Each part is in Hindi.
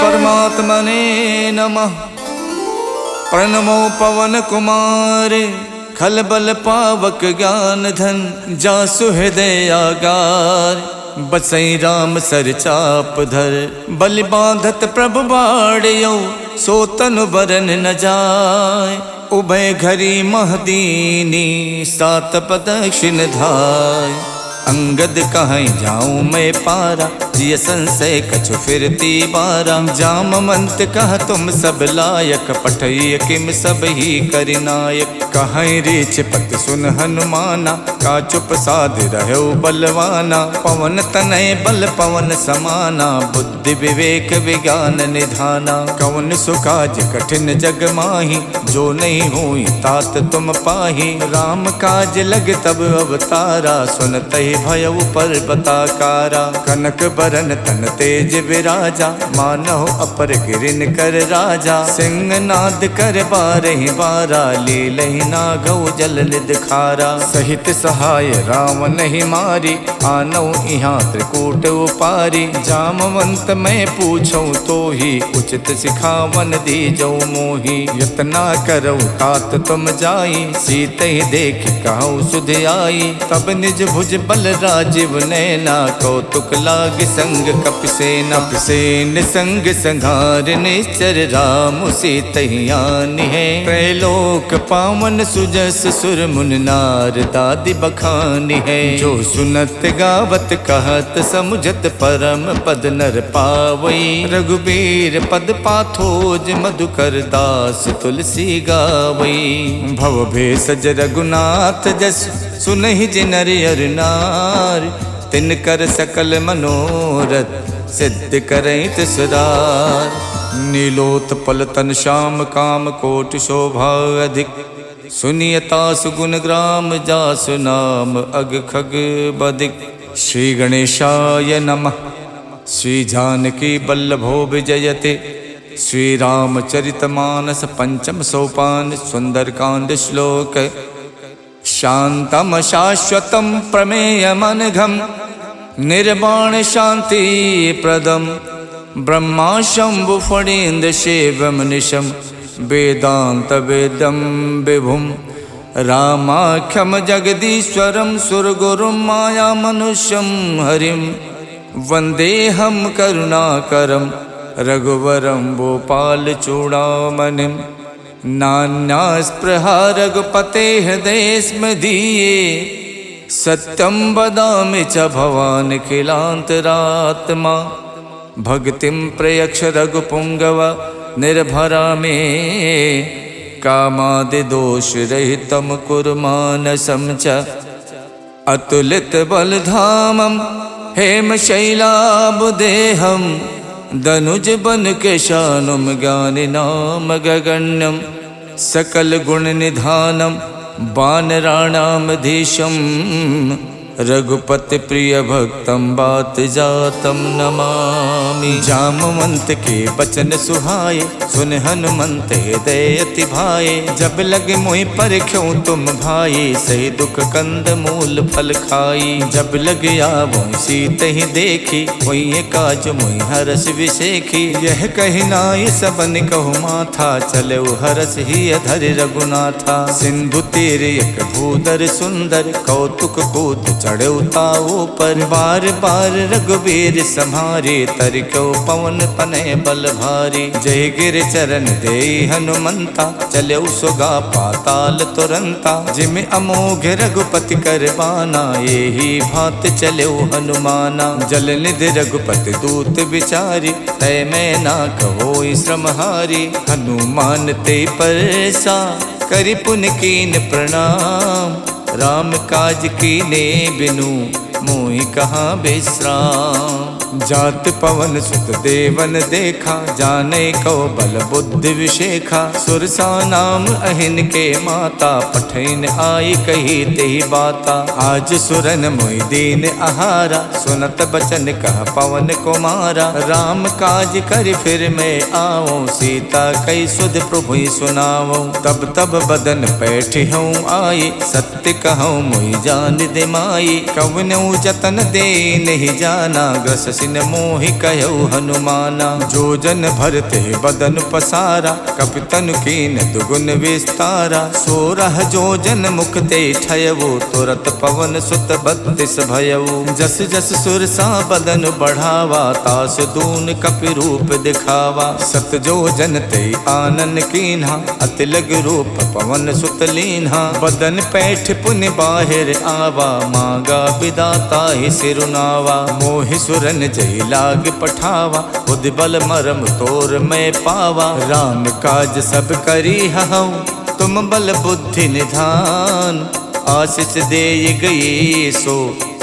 परमात्मने नमः। प्रणमो पवन कुमार खलबल पावक ज्ञान धन जासु हृदय आगार। बसई राम सर चाप धर बलि बांधत प्रभु बाड़ियो सो तनु बरन न जाय। उभय घरी महदीनी सात प्रदक्षिण धाय। अंगद कहाँ जाऊं मैं पारा जिय संशय कछु फिरती बारा। जामवंत कह तुम सब लायक पठय किम सब ही करिनायक। कहाँ रीछ पत सुन हनुमाना का चुप साध रहो बलवाना। पवन तनय बल पवन समाना बुद्धि विवेक विज्ञान निधाना। कवन सुकाज कठिन जग माही जो नहीं हुई तात तुम पाही। राम काज लग तब अवतारा सुनत ही भय पर बताकारा। कनक बरन तन तेज विराजा मानव अपर गिरिन कर राजा। सिंह नाद कर बारहि बारा लीलहि नागौ जल निध खारा। सहित सहाय रावण ही मारी आनौ इहाँ त्रिकूट उपारी। जामवंत मैं पूछूं तो ही उचित सिखावन दीजौ मोही। यतना करौ तात तुम जाई सीत ही देख कहूँ सुध आई। तब निज भुज बल राजीव नैना कौतुक लाग संग कपिसेना। पिसेन संग संघार निश्चर राम सीतहियान है। त्रैलोक पावन सुजस सुर मुन नार दादि बखानी है। जो सुनत गावत कहत समुझत परम पद नर पावई। रघुबीर पद पाथोज मधुकर दास तुलसी गावई। भव भेषज रघुनाथ जस सुनहि जिनर अर नार। तिन कर सकल मनोरथ सिद्ध करई तिसरार। नीलोत्पल तन श्याम काम कोट शोभा अधिक। सुनियता सुगुण ग्राम जासु नाम अग खग बदिक। श्री गणेशाय नमः। श्री जानकी बल्लभो विजयते। श्री रामचरितमानस पंचम सोपान सुंदरकांड श्लोक। शांतम शाश्वतम प्रमेयमनघम निर्वाण शांति प्रदम। ब्रह्मा शंभु फणीन्द्र शिवम निशम वेदांत वेदम विभुम। रामाख्यम जगदीश्वरम सुरगुरुम माया मनुष्यम हरिम। वंदेहम करुणाकरम रघुवरम भोपाल चूड़ामणिम। नान्या स्पृहा रघुपते हृदय स्मदीये। सत्यं वदामि च भवान् खिलान्तरात्मा। भक्तिं प्रयक्ष रघुपुंगव निर्भरा मे। कामादिदोषरहितं कुरु मानसं च। अतुलित बलधामं हेमशैलाबुदेहं। दनुज बन केशानुम ज्ञानिनाम गगण्यम। सकल गुण निधानम वानराणामधीशम। रघुपति प्रिय भक्तम बात जातम नमामि। जामवंत के बचन सुहाए सुन हनुमंत हृदय अति भाए। जब लगे मोहि परख्यों तुम भाई सही दुख कंद मूल फल खाई। जब लगे आवो सीत ही देखी वही काज मोहि हरस विशेखी। यह कही नाय सबन कहु माथा चलो हरस ही अधर रघुनाथा। सिंधु तीर एक भूधर सुंदर कौतुक कूद चढ़ौताओ पर। बार बार रघुबीर सम्हारे तरको पवन पने बल भारी। जय गिर चरण दे हनुमंता चलो सुगा पाताल तुरंता। जिम अमोघ रघुपति करबाना यही भात चलो हनुमाना। जल निधि रघुपति दूत विचारी तय मैं ना कहो श्रमहारी। हनुमान ते परसा करि पुन कीन प्रणाम। राम काज कीने बिनु मोहि कहाँ विश्राम। जात पवन सुत देवन देखा जाने को बल बुद्धि विशेखा। सुरसा नाम अहिन के माता पठैन आई कही तेहि बाता। आज सुरन मोहि दीन आहारा सुनत बचन कह पवन कुमारा। राम काज कर फिर मैं आओ सीता कई सुध प्रभु सुनाओ। तब तब बदन पैठ हूँ आई सत्य कहूँ मोहि जान दे माई। कवनौ कहूँ जतन दे नहीं जाना, ग्रस सिन मोहि कहु हनुमाना। जो जन भरते बदन पसारा, कपितन कीन दुगुन विस्तारा। 16 जो जन मुख ते ठयवो, तुरत पवन सुत 32 भयऊ। जस जस सुरसा बदन बढ़ावा, तास दून कपि रूप दिखावा। 7 जो जन ते आनन कीन्हा, अति लग रूप पवन सुत लीन्हा। बदन पैठ पुनि बाहिर आवा, मांगा विदाता ही सिरुनावा। मोहि सुरन जय लाग पठावा, बुद्धि बल मरम तोर मैं पावा। राम काज सब करी हऊँ, तुम बल बुद्धि निधान। आशीष दे गई सो,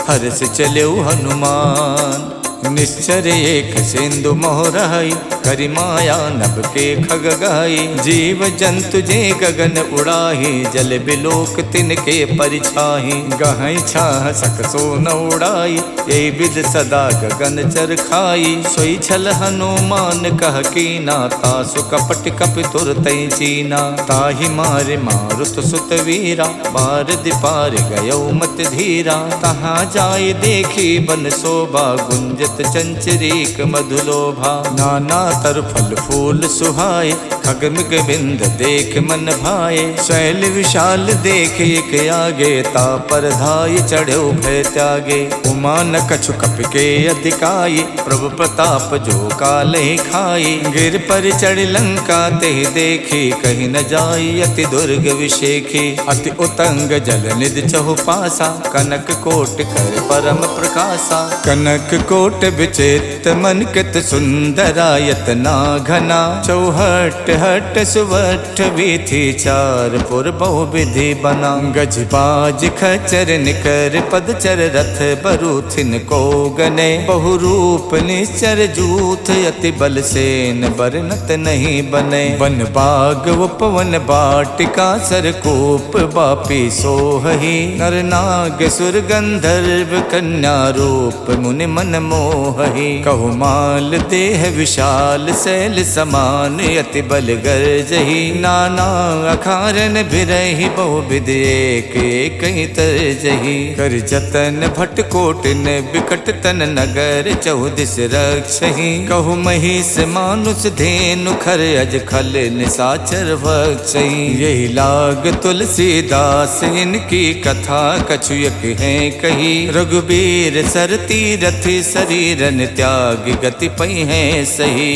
हर्ष चलो हनुमान। निश्चर एक सिंधु मोहराई, करि माया नभ के खग गाई। जीव जंतु जे गगन उड़ाही, जल बिलोक तिनके परिछाही। गहई छाह सक सो न उड़ाई, यही विद सदा गगन चर खाई। सोई छल हनुमान कह कीना, तासु कपट कपि तुरतई चीना। ताहि मारे मारुत सुत वीरा, बारद पार गयो मत धीरा। तहाँ जाय देखी बन शोभा, गुंजत चंचरीक मधुलोभा। नाना तर फल फूल सुहाए, खगमिग बिंद देख मन भाए। शैल विशाल देख एक आगे, तापर धाय चढ़ो भय त्यागे। उमा न कछु कपि के अधिकाई, प्रभु प्रताप जो काल ही खाई। गिर पर चढ़ लंका ते देखी, कहीं न जाई अति दुर्ग विशेखी। अति उतंग जल निधि चहुपासा, कनक कोट कर परम प्रकाशा। कनक कोट विचित्र मन कित सुंदरायत ना घना। चौहट हट सुवट वीथी, चार पुर बहु विधि बना। गज बाज खचर निकर पदचर, रथ बरूथिन को गने। बहु रूप निश्चर जूथ, अति बल सेन बरनत नहीं बने। वन बाग उपवन बाटिका, सरकूप बापी सोहही। नर नाग सुर गंधर्व कन्या, रूप मुनि मन मोहहि। कहु माल देह विशाल, शैल समान अति बल गर्जहि। नाना अखारन बिरहि, बहु विध एक एक तरजहि। कर जतन भट कोटिन, बिकट तन नगर 14 रक्षहि। कहु महिष मानुष धेनु, खर अज खल निसाचर भक्षहि। यही लाग तुलसीदास, इनकी कथा कछुयक है कही। रघुबीर सर तीरथ, शरीरन त्याग गति पई है सही।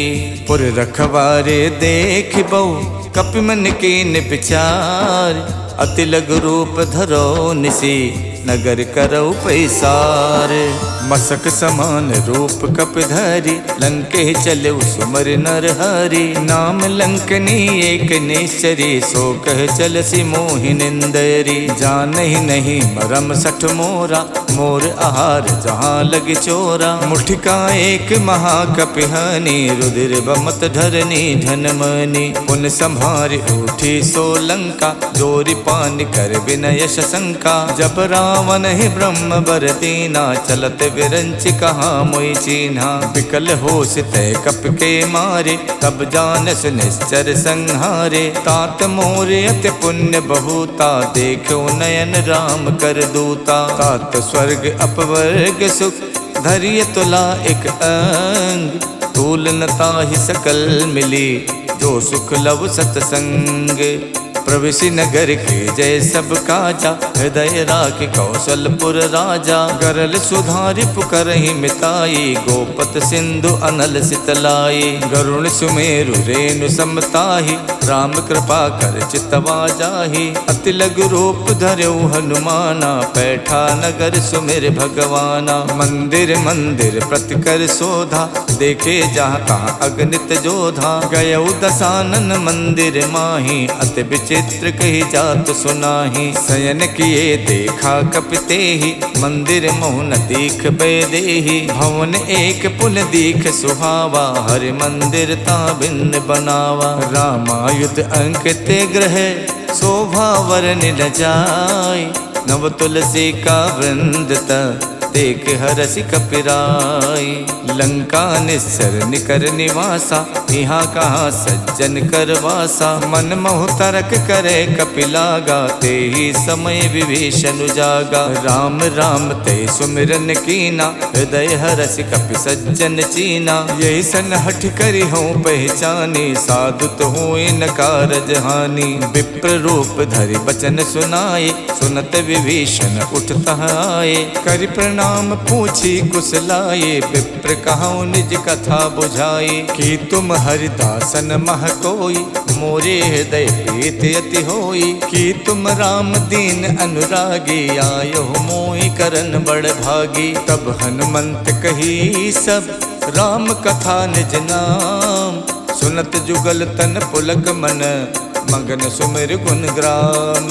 पुर रखवारे देख बहु, कपि मन कीन विचार। अति लघु रूप धरो निसी, नगर करौ पैसार। मसक समान रूप कपि धरि, लंके चले सुमर नर हरि। नाम लंकनी एक निश्चरी, सो कह चलसी मोहि निंदरी। जानहि नहीं मरम सठ मोरा, मोर आहार जहाँ लग चोरा। मुठिका एक महाकपि हनि, रुधिर बमत धरनी धनमनि। पुन संभारि उठी सो लंका, जोरि पान कर विनय शंका। जब रावण ही ब्रह्म बर दीना, चलत विरंच कहाँ मोहि चीन्हा। विकल होश तय कप के मारे, तब जानस निश्चर संहारे। तात मोर अति पुण्य बहुता, देखो नयन राम कर दूता। तात स्वर्ग अपवर्ग सुख, धरिय तुला एक अंग। तुलनता ही सकल मिली, जो सुख लव सतसंग। प्रवेशी नगर के जय सब काजा, हृदय राख कौशलपुर राजा। गरल सुधारि पुकरहि मिताई, गोपत सिंधु अनल सितलाई। गरुण सुमेरु रेणु समताहि, राम कृपा कर चितवा जाहि। अति लघु रूप धरौ हनुमाना, पैठा नगर सुमिर भगवाना। मंदिर मंदिर प्रति कर शोधा, देखे जहाँ तहाँ अगणित जोधा। गयौ दसानन मंदिर माही, अति विचित्र कही जात सुनाही। शयन किए देखा कपितेहि, मंदिर मोहन दीख बेदेहि। भवन एक पुल दीख सुहावा, हरि मंदिर ता भिन्न बनावा। रामायुध अंकित ग्रह, शोभा वरन न जाय। नव तुलसी का वृंद देख हरसि कपिराई। लंका निस्सर निकर निवासा, यहाँ कहाँ सज्जन कर वासा। मन मोह तरक करे कपिलागा, ते ही समय विभीषण जागा। राम राम ते सुमिरन कीना, हृदय हरसि कपि सज्जन चीना। यही सन हठ करी हूँ पहचानी, साधुत हुए न कारज हानि। विप्र रूप धरि बचन सुनाए, सुनत विभीषण उठता आए। करि प्रणाम पूछी कुशलाए, विप्र कहूँ निज कथा बुझाए। कि तुम हरिदासन मह कोई, मोरे हृदय प्रीत अति होई। कि तुम राम दीन अनुरागी, आयो मोहि करन बड़ भागी। तब हनुमंत कही सब, राम कथा निज नाम। सुनत जुगल तन पुलक मन, मगन सुमिर गुण ग्राम।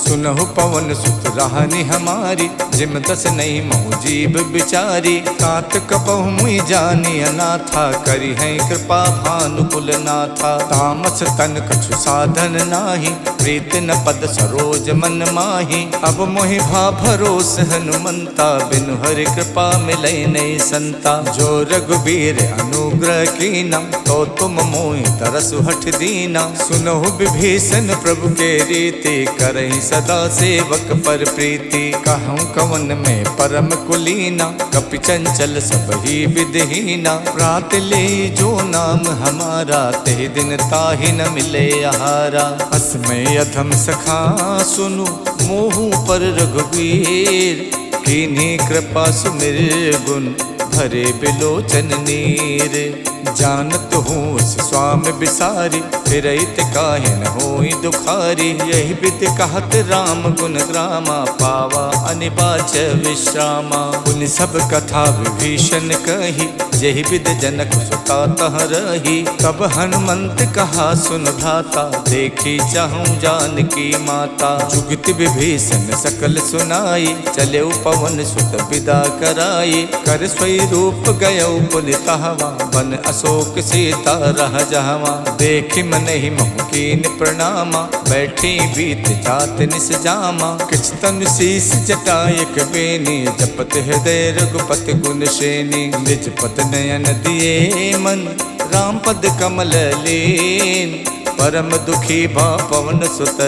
सुनहु पवन सुत राहनि हमारी, जिम दस नहीं महु जीव बिचारी। तात कपहु मुई जानी अनाथा, करी है कृपा भानुकुल नाथा। तामस तन कछु साधन नाही, प्रीत न पद सरोज मन माही। अब मोहि भा भरोस हनुमंता, बिनु हरि कृपा मिलै नहीं संता। जो रघुबीर अनुग्रह कीना, तो तुम मोहि तरसु हठ दीना। सुनहु विभीषण प्रभु के रीति, करहि सदा सेवक पर प्रीति। कहूँ कवन में परम कुलीना, कपि चंचल सब ही विधहीना। प्रात ले जो नाम हमारा, ते दिन ताहि न मिले आहारा। असमय अधम सखा सुनु, मोहु पर रघुवीर। कीन्ही कृपा सुमिर गुण, भरे बिलोचन नीर। जानत हूँ स्वामी बिसारी, फिरहित काहे न होई दुखारी। यही विधि कहत राम गुण ग्रामा, पावा अनिबाच विश्रामा। पुनि सब कथा विभीषण कही, यही विधि जनक सुता तह रही। तब हनुमंत कहा सुन भ्राता, देखी चाहूँ जानकी माता। जुगति विभीषण सकल सुनाई, चले पवन सुत विदा कराई। कर स्वरूप गयो पुनितहवा, बन अशोक सीता रह जहवा। देखि मन ही मोह कीन प्रणामा, बैठी बीत जात निस जामा। किछ तन शीस जटायक बेनी, जपत हृदय रघुपति गुण श्रेणी। निज पद नयन दिए मन, राम पद कमल लीन। परम दुखी भा पवन सुत,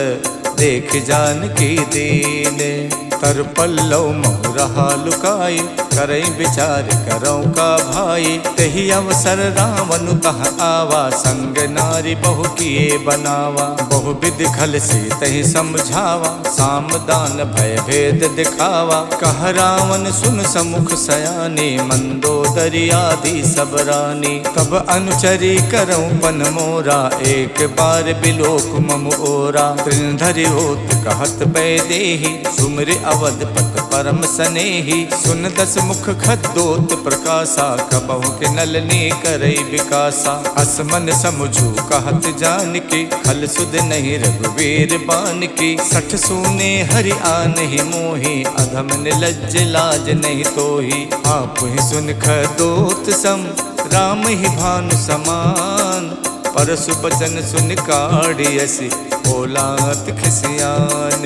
देख जानकी दीन। तर पल्लव मोह रहा लुकाई, करई विचार करौ का भाई। तही अवसर रावण तह आवा, संग नारी बहु किए बनावा। बहु विधि खल से तही समझावा, साम दान भय भेद दिखावा। कह रावण सुन समुख सयानी, मंदोदरी आदि सब रानी। तब अनुचरी करौ पन मोरा, एक बार बिलोक मम ओरा। त्रिनधरि होत कहत बैदेही, सुमिर अवधपत परम सनेही। सुन दस मुख खद्दोत प्रकाशा, कबहु के नलनी करई विकासा। असमन समझू कहत जानकी, खल सुध नहीं रघुवीर बानकी। सठ सूने हरि आनहि मोहि, अधम निलज्ज लाज नहीं तोहि। आप ही सुन खद्दोत सम, राम ही भानु समान। परसु बचन सुन काढ़ियसि, बोलात खिसियान।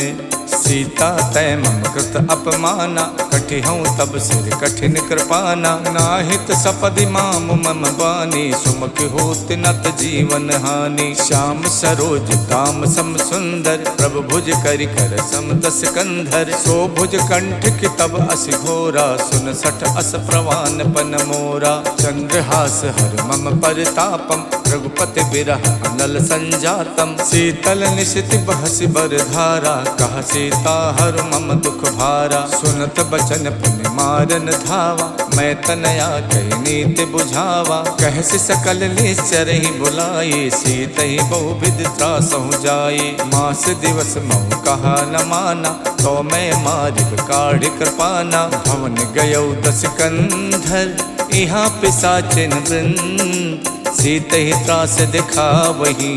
सीता तय मम कृत अपमाना, कठि हूँ तब सिर कठिन कृपाना। नाहित सपदि माम मम बानी, सुमुख होत नत जीवन हानि। श्याम सरोज दाम सम सुंदर, प्रभु भुज करि कर सम दस कंधर। सो भुज कंठ की तब अस घोरा, सुन सठ अस प्रवान पन मोरा। चंद्रहास हर मम परितापम, रघुपति बिरह अनल संजातम। शीतल निशिति बहसि बर धारा, कह सीता हर मम दुख भारा। सुनत बचन पुनि मारन धावा, मैं तनया कही नीति बुझावा। कहसि सकल निश्चर ही बुलाई, सीत ही बहु विधि त्रासहु जाई। मास दिवस महु कहा न माना, तो मैं मारिब काढ़ि कृपाना। भवन गयौ दस कंधर, यहाँ पिशाचिन वृंद। सीत ही त्रास दिखावही,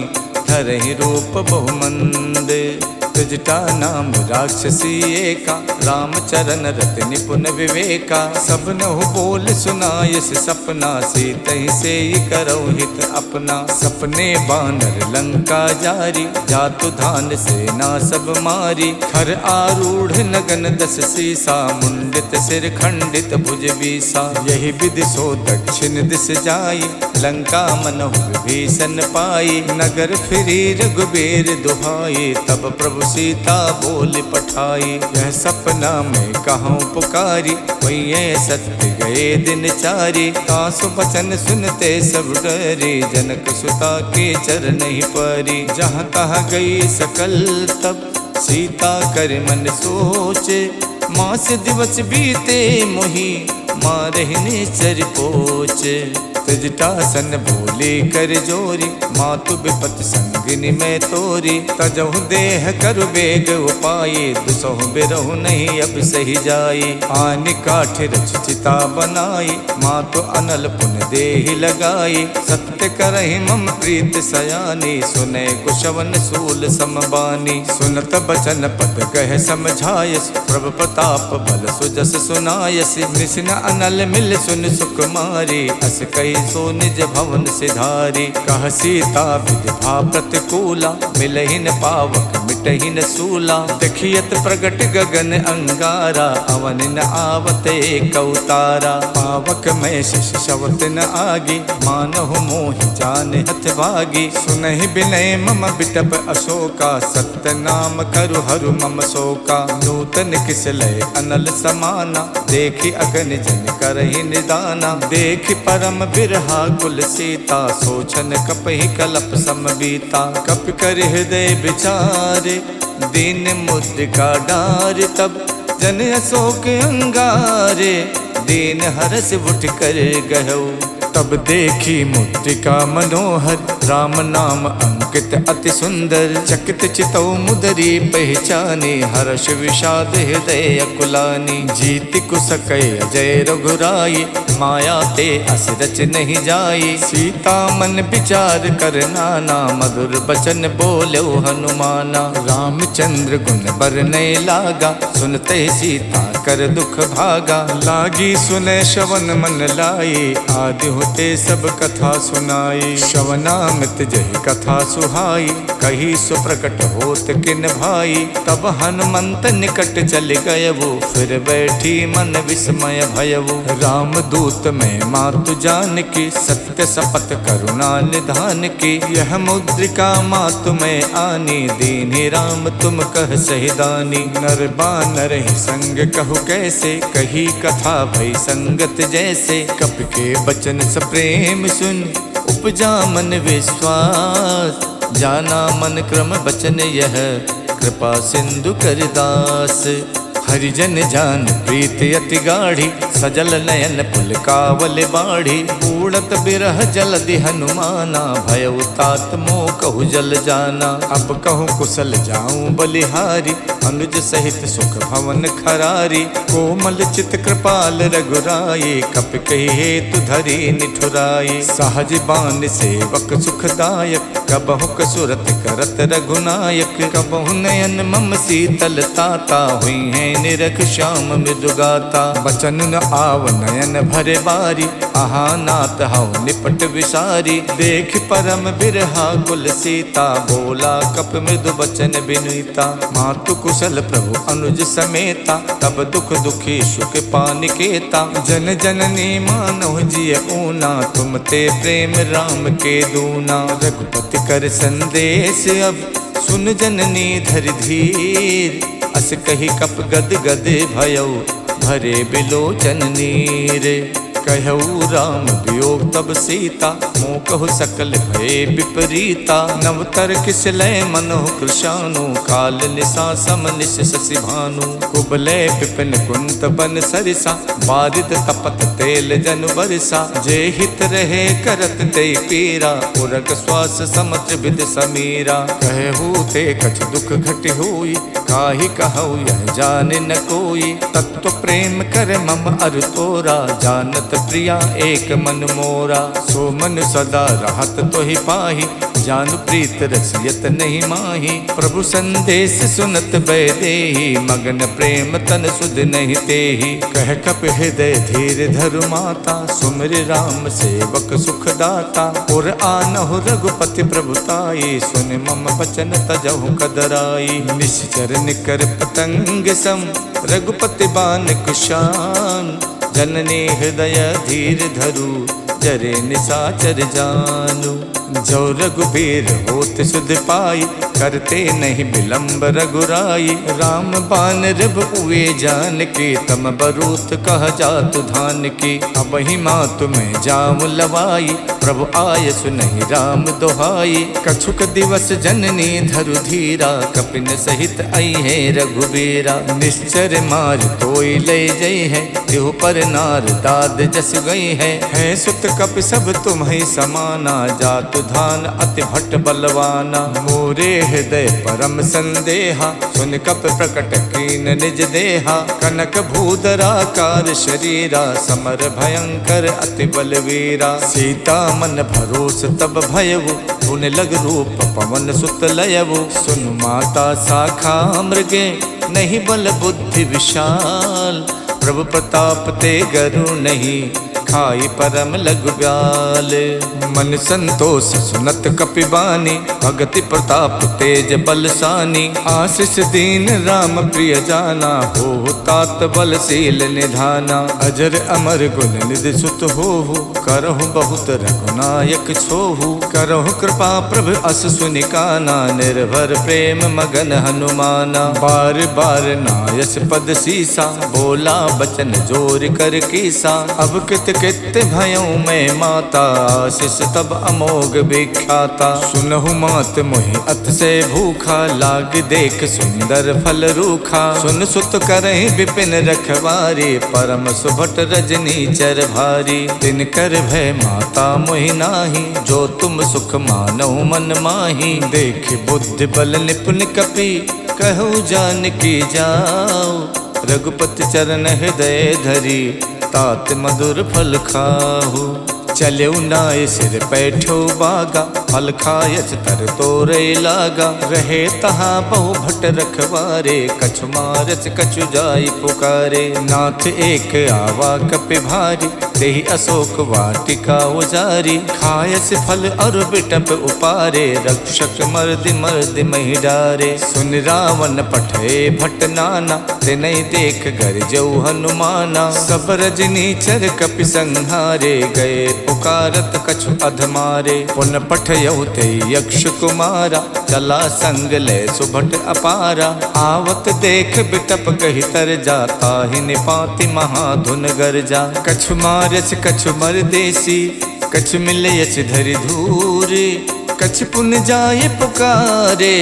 धरहि रूप बहुमंद। जटा नाम राक्षसी एका, रामचरण रति निपुण विवेका। सब नहु बोल सुनायस सपना, सीतहि से करौ हित अपना। सपने बानर लंका जारी, जातु धान सेना सब मारी। खर आरूढ़ नगन दस सीसा, मुंडित सिर खंडित भुज बीसा। यही विधि सो दक्षिण दिस जाई, लंका मनहु विभीषण पाई। नगर फिरी रघुबीर दुहाई, तब प्रभु सीता बोल पठाई। यह सपना में कहूँ पुकारी, वही सत्य गए दिन चारी। तासु बचन सुनते सब डरे, जनक सुता के चरण ही परी। जहाँ तहाँ गई सकल तब, सीता कर मन सोचे। मास दिवस बीते मोही, मारहिने चर पोचे। तजटासन बोले कर जोरी, मातु विपत संगिनी में तोरी। तजहु देह करु बेग उपाये, दुसहु बिरहु नहीं अब सही जाई। आनि काठ रचिता बनाई, मातु अनल पुन देहि लगाई। सत्य करहि मम प्रीत सयानी, सुने कुशवन सूल समबानी। सुनत बचन पद कह समझायस, प्रभु प्रताप बल सुजस सुनायस। निसिन अनल मिल सुन सुकुमारी, अस कही सो निज भवन सिधारी। कह सीता विधि प्रतिकूला, मिलहिन पावक मिटहिन सूला। देखियत प्रगट गगन अंगारा, अवन न आवत एक अवतारा। पावक में शिष शवत न आगी, मानहु मोहि जान हथ भागी। सुनहि बिनय मम बिटप अशोका, सत्य नाम करु हरु मम शोका। नूतन किस लय अनल समाना, देखि अगन जन करहि निदाना। देखि परम बिरहा कुल सीता, सोचन कपहि कलप समबीता। कप कर हृदय विचारे, दीन मुद्रिका डार। तब जन अशोक अंगारे, दीन हरस उठ कर गहु। तब देखी मुद्रिका मनोहर, राम नाम अंकित अति सुंदर। चकित चितौ मुदरी पहचानी, हर्ष विषाद हृदय अकुलानी। जीति कुसकै अजय रघुराई, माया ते अस रच नहीं जाई। सीता मन विचार कर नाना, मधुर बचन बोलो हनुमाना। रामचंद्र गुण बरनय लागा, सुनते सीता कर दुख भागा। लागी सुने श्रवण मन लाई, आदि होते सब कथा सुनाई। श्रवणामृत जहि कथा सुहाई, कही सुप्रकट होत किन भाई। तब हनुमंत निकट चल गयवु, फिर बैठी मन विस्मय भयवु। राम दूत में मातु जान की, सत्य शपथ करुणा निधान की। यह मुद्रिका मातु में आनी, दीन्हि राम तुम कह सहिदानी। नर बानर ही संग कहु कैसे, कही कथा भई संगत जैसे। कप के बचन प्रेम सुन, उपजा मन विश्वास। जाना मन क्रम बचन यह, कृपा सिंधु कर दास। हरिजन जान प्रीत अति गाढ़ी, सजल नयन पुलकावल बाढ़ी। उड़त बिरह जलधि हनुमाना, भयउ तात मोह कहु जल जाना। अब कहूँ कुशल जाऊं बलिहारी, अनुज सहित सुख भवन खरारी। कोमल चित कृपाल रघुराई, कप कही हेतु धरी निठुराई। सहज बान सेवक सुखदायक, कबहु कसुरत करत रघुनायक। कबहु नयन मम शीतल ताता, हुई है निरख श्याम मृदुगाता। बचन न आव नयन भरे बारी, आहा नाथ हऊ निपट विसारी। देख परम बिरहा कुल सीता, बोला कप मृदु बचन बिनुता। मातु कुशल प्रभु अनुज समेता, तब दुख दुखी सुख पानिकेता। जन जननी मानव जिय ऊना, तुम ते प्रेम राम के दूना। रघुपति कर संदेश अब, सुन जननी धर धीर। अस कही कप गद गद भयउ, भरे बिलोचन नीर। कहऊ राम वियोग तब सीता, मोह कहु सकल भय विपरीता। नवतर किस लय मनोह कृशानु, काल निशा सम निश शशि भानु। कुबलय विपिन कुंत बन सरिसा, बारिद तपत तेल जन बरसा। जे हित रहे करत ते पीरा, उरग श्वास समत्र विद समीरा। कहू ते कछ दुख घट हुई, काहि कहऊ यह जाने न कोई। तत्व प्रेम कर मम अर तोरा, जानत प्रिया एक मन मोरा। सो मन सदा रहत तो ही पाही, जानु प्रीत रसियत नहीं माही। प्रभु संदेश सुनत बैदेही, मगन प्रेम तन सुध नहीं तेही। कह कप हृदय धीर धरु माता, सुमिर राम सेवक सुख दाता। और आनहु रघुपति प्रभुताई, सुन मम बचन तजहु कदराई। निश्चर निकर पतंग सम, रघुपति बान कुशान। जननी हृदय धीर धरु, जरे निशाचर जानू। जो रघुबीर होत सुध पाई, करते नहीं विलंब रघुराई। राम बान रिब उए जान की, तम बरूत कह जातु धान की। अब ही मातु में जाम लवाई, प्रभु आय सुनहि राम दोहाई। कछुक दिवस जननी धरु धीरा, कपिन सहित आई है रघुबीरा। निश्चर मार तोई ले जई है, तिहु पर नार दाद जस गई है। सुत कपि सब तुम्हि समाना, जातु धान अति भट्ट बलवाना। मोरे हृदय परम संदेहा, सुन कप प्रकट कीन निज देहा। कनक भूधराकार शरीरा, समर भयंकर अति बलवीरा। सीता मन भरोस तब भयवु, पुन लग रूप पवन सुत लयवु। सुन माता शाखा मृगे, नहीं बल बुद्धि विशाल। प्रभु प्रताप ते गरु नहीं, खाई परम लघु ब्याल। मन संतोष सुनत कपिबानी, भगति प्रताप तेज बलसानी। आशीष दीन राम प्रिय जाना, हो तात बलशील निधाना। अजर अमर गुण निधि सुत होहु, करहु बहुत रघुनायक छोहु। करहु कृपा प्रभु अस सुनिकाना, निर्भर प्रेम मगन हनुमाना। बार बार नायस पद सीसा, बोला बचन जोर कर कीसा। अब कित कित भयऊ मैं माता, आशीष तब अमोघ विख्याता। सुनहु मात मोहि अत से भूखा, लाग देख सुंदर फल रूखा। सुन सुत करहि विपिन रखवारी, परम सुभट रजनी चर भारी। तिन कर भय माता मोहि नाही, जो तुम सुख मानहु मन माही। देख बुद्धि बल निपुण कपि, कहु जानकी जाओ। रघुपति चरण हृदय धरी, तात मधुर फल खाहु। चलऊ नाय सिर बैठो बागा, फल खायच तर तोरे लागा। रहे तहाँ बहु भट रखवारे, कछु मारच कछु जाई पुकारे। नाथ एक आवा कपि भारी, देहि अशोक वाटिका उजारी। खायस फल और बिटप उपारे, रक्षक मर्दि मर्दि महि डारे। सुन रावण पठे भट नाना, तिनहि देख गरजऊ हनुमाना। सब रजनी चर कपि संहारे, गए पुकारत कछु अधमारे। पुन पठयऊ ते यक्ष कुमारा, चला संग ले सुभट अपारा। आवत देख बिटप कहि तर जाता, ही निपाति महाधुन गरजा। कछु मारच कछु मरदेसी, कछु मिलयच धरि धूरे। कछु पुन जाय पुकारे,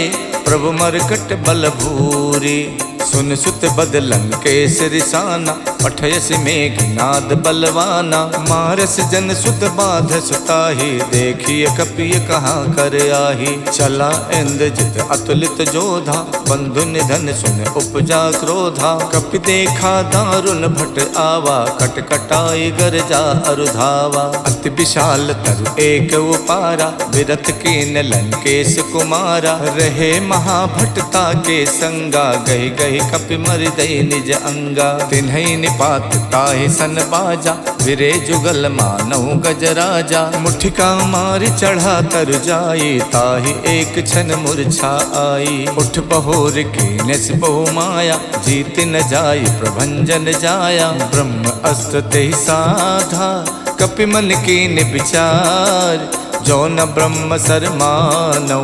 प्रभु मरकट बल भूरे। सुन सुत बदलन केसरी साना, पठयस मेघनाद बलवाना। मारस जन सुत बाध सुताही, देखिए कपिय कहाँ कर आही। चला इंद्रजित अतुलित जोधा, बंधु निधन सुन उपजा क्रोधा। कपि देखा दारुण भट आवा, कट कटाई गरजा अरुधावा। अति विशाल तरु एक उपारा, विरथ कीन लंकेश कुमारा। रहे महाभटता के संगा, गही गही कपि मरिदई निज अंगा। तिन्हई निपात ताहि सन बाजा, विरे जुगल मानहु गजराजा। मुठिका मारि चढ़ा तर जाई, ताहि एक क्षण मूर्छा आई। उठ बहोर कीनेस बहु माया, जीत न जाई प्रभंजन जाया। ब्रह्म अस्त्र तेहि साधा, कपि मन कीन विचार। जो न ब्रह्म सर मानौ,